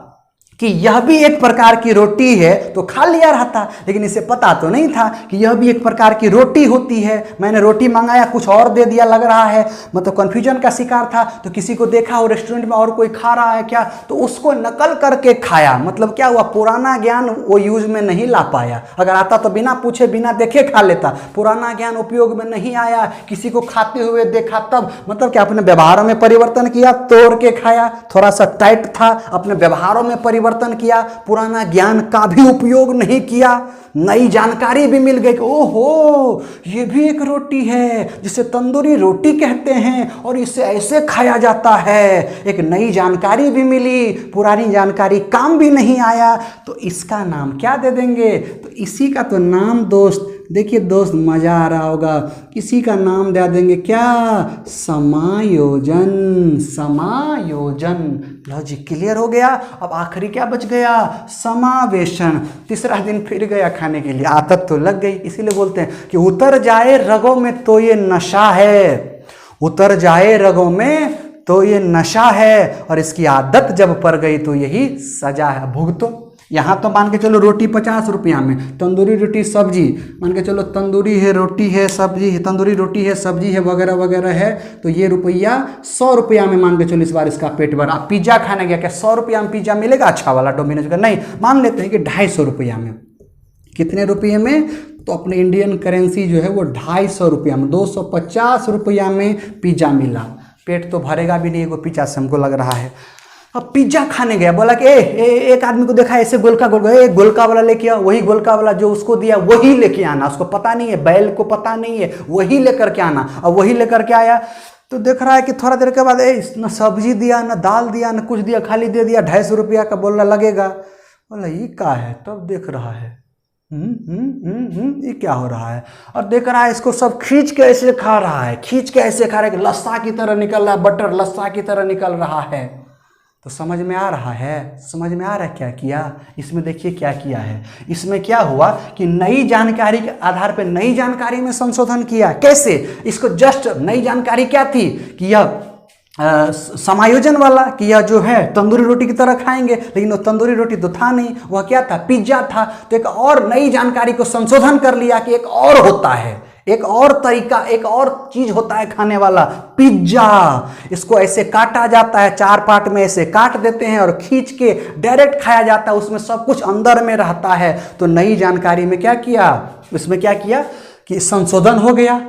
कि यह भी एक प्रकार की रोटी है तो खा लिया रहता, लेकिन इसे पता तो नहीं था कि यह भी एक प्रकार की रोटी होती है। मैंने रोटी मंगाया, कुछ और दे दिया लग रहा है, मतलब कंफ्यूजन का शिकार था। तो किसी को देखा हो रेस्टोरेंट में और कोई खा रहा है क्या, तो उसको नकल करके खाया। मतलब क्या हुआ, पुराना ज्ञान वो यूज में नहीं ला पाया। अगर आता तो बिना पूछे बिना देखे खा लेता, पुराना ज्ञान उपयोग में नहीं आया, किसी को खाते हुए देखा तब, मतलब क्या अपने व्यवहारों में परिवर्तन किया, तोड़ के खाया, थोड़ा सा टाइट था, अपने व्यवहारों में परिवर्तन किया, पुराना ज्ञान का भी उपयोग नहीं किया, नई जानकारी भी मिल गई कि ओहो ये भी एक रोटी है जिसे तंदूरी रोटी कहते हैं और इसे ऐसे खाया जाता है। एक नई जानकारी भी मिली, पुरानी जानकारी काम भी नहीं आया, तो इसका नाम क्या दे देंगे? तो इसी का तो नाम दोस्त देखिए दोस्त, मज़ा आ रहा होगा। इसी का नाम दे देंगे क्या? समायोजन। समायोजन। लॉजिक क्लियर हो गया। अब आखिरी क्या बच गया? समावेशन। तीसरा दिन फिर गया खाने के लिए, आदत तो लग गई। इसीलिए बोलते हैं कि उतर जाए रगों में तो ये नशा है, उतर जाए रगों में तो ये नशा है, और इसकी आदत जब पड़ गई तो यही सजा है। भुगतो। यहाँ तो मान के चलो रोटी 50 रुपया में, तंदूरी रोटी सब्जी, मान के चलो तंदूरी है, रोटी है, सब्जी है, तंदूरी रोटी है, सब्जी है, वगैरह वगैरह है, तो ये रुपया 100 रुपया में मान के चलो इस बार इसका पेट भरा। आप पिज्जा खाने गया, क्या 100 रुपया में पिज्जा मिलेगा अच्छा वाला डोमिनोज का? नहीं, मान लेते हैं कि 250 रुपया में। कितने रुपये में? तो अपने इंडियन करेंसी जो है वो 250 रुपया में, 250 रुपया में पिज्जा मिला। पेट तो भरेगा भी नहीं, वो पिज्जा से हमको लग रहा है। अब पिज्जा खाने गया, बोला कि एक आदमी को देखा ऐसे गोलका गोलका वाला लेके आओ, वही गोलका वाला जो उसको दिया वही लेके आना। उसको पता नहीं है, बैल को पता नहीं है, वही लेकर के आना। अब वही लेकर के आया तो देख रहा है कि थोड़ा देर के बाद न सब्जी दिया, न दाल दिया, न कुछ दिया, खाली दे दिया 250 रुपया का। बोल रहा लगेगा, बोला ये क्या है? तब देख रहा है ये क्या हो रहा है, और देख रहा है इसको सब खींच के ऐसे खा रहा है, खींच के ऐसे खा रहा है कि लस्सा की तरह निकल रहा है, बटर लस्सा की तरह निकल रहा है। तो समझ में आ रहा है? समझ में आ रहा है क्या किया इसमें? देखिए क्या किया है इसमें। क्या हुआ कि नई जानकारी के आधार पर नई जानकारी में संशोधन किया। कैसे? इसको जस्ट नई जानकारी क्या थी कि यह समायोजन वाला, कि यह जो है तंदूरी रोटी की तरह खाएंगे, लेकिन वो तंदूरी रोटी तो था नहीं, वह क्या था? पिज्जा था। तो एक और नई जानकारी को संशोधन कर लिया कि एक और होता है, एक और तरीका, एक और चीज होता है खाने वाला, पिज्जा। इसको ऐसे काटा जाता है, 4 पार्ट में ऐसे काट देते हैं और खींच के डायरेक्ट खाया जाता है, उसमें सब कुछ अंदर में रहता है। तो नई जानकारी में क्या किया? इसमें क्या किया कि संशोधन हो गया,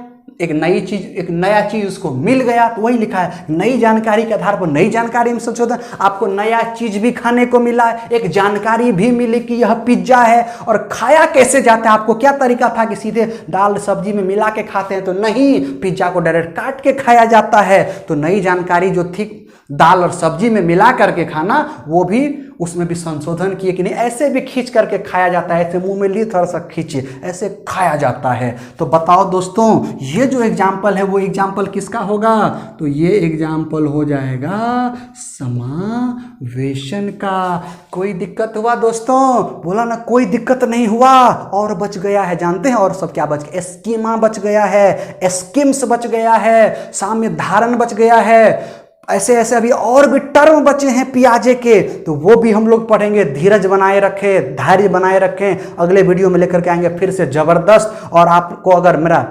एक नई चीज, एक नया चीज उसको मिल गया। तो वही लिखा है, नई जानकारी के आधार पर नई जानकारी में संशोधन। आपको नया चीज भी खाने को मिला, एक जानकारी भी मिली कि यह पिज्जा है। और खाया कैसे जाता है? आपको क्या तरीका था कि सीधे दाल सब्जी में मिला के खाते हैं? तो नहीं, पिज्जा को डायरेक्ट काट के खाया जाता है। तो नई जानकारी जो थी दाल और सब्जी में मिला करके खाना, वो भी उसमें भी संशोधन किए कि नहीं ऐसे भी खींच करके खाया जाता है, ऐसे मुंह में लिए थोड़ा सा खींचे, ऐसे खाया जाता है। तो बताओ दोस्तों, ये जो एग्जाम्पल है वो एग्जाम्पल किसका होगा? तो ये एग्जाम्पल हो जाएगा समावेशन का। कोई दिक्कत हुआ दोस्तों? बोला ना कोई दिक्कत नहीं हुआ। और बच गया है, जानते हैं और सब क्या बच गया? स्कीमा बच गया है, स्कीम्स बच गया है, साम्य धारण बच गया है, ऐसे ऐसे अभी और भी टर्म बचे हैं पियाजे के, तो वो भी हम लोग पढ़ेंगे। धीरज बनाए रखें, धैर्य बनाए रखें। अगले वीडियो में लेकर के आएंगे फिर से जबरदस्त। और आपको अगर मेरा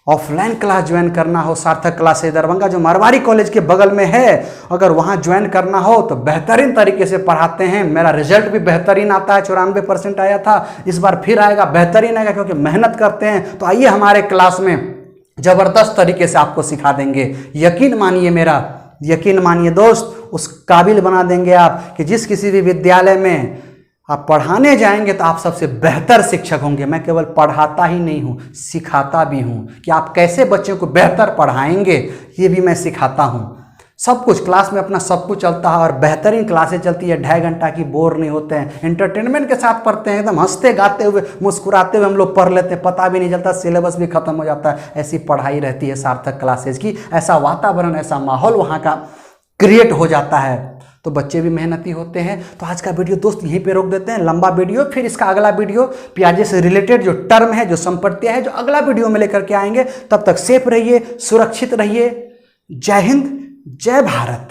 ऑफलाइन क्लास ज्वाइन करना हो, सार्थक क्लासेस दरभंगा जो मारवाड़ी कॉलेज के बगल में है, अगर वहां ज्वाइन करना हो तो बेहतरीन तरीके से पढ़ाते हैं। मेरा रिजल्ट भी बेहतरीन आता है, 94% आया था, इस बार फिर आएगा, बेहतरीन आएगा, क्योंकि मेहनत करते हैं। तो आइए हमारे क्लास में जबरदस्त तरीके से आपको सिखा देंगे। यकीन मानिए मेरा, यकीन मानिए दोस्त, उस काबिल बना देंगे आप कि जिस किसी भी विद्यालय में आप पढ़ाने जाएंगे तो आप सबसे बेहतर शिक्षक होंगे। मैं केवल पढ़ाता ही नहीं हूँ, सिखाता भी हूँ कि आप कैसे बच्चों को बेहतर पढ़ाएंगे, ये भी मैं सिखाता हूँ। सब कुछ क्लास में अपना सब कुछ चलता है और बेहतरीन क्लासेस चलती है, 2.5 घंटा की, बोर नहीं होते हैं, एंटरटेनमेंट के साथ पढ़ते हैं, एकदम हंसते गाते हुए मुस्कुराते हुए हम लोग पढ़ लेते हैं, पता भी नहीं चलता, सिलेबस भी खत्म हो जाता है। ऐसी पढ़ाई रहती है सार्थक क्लासेस की, ऐसा वातावरण, ऐसा माहौल वहाँ का क्रिएट हो जाता है। तो बच्चे भी मेहनती होते हैं। तो आज का वीडियो दोस्त यहीं पे रोक देते हैं, लंबा वीडियो, फिर इसका अगला वीडियो पियाजे से रिलेटेड जो टर्म है, जो संपत्तियाँ है, जो अगला वीडियो में लेकर के आएंगे। तब तक सेफ रहिए, सुरक्षित रहिए। जय हिंद, जय भारत।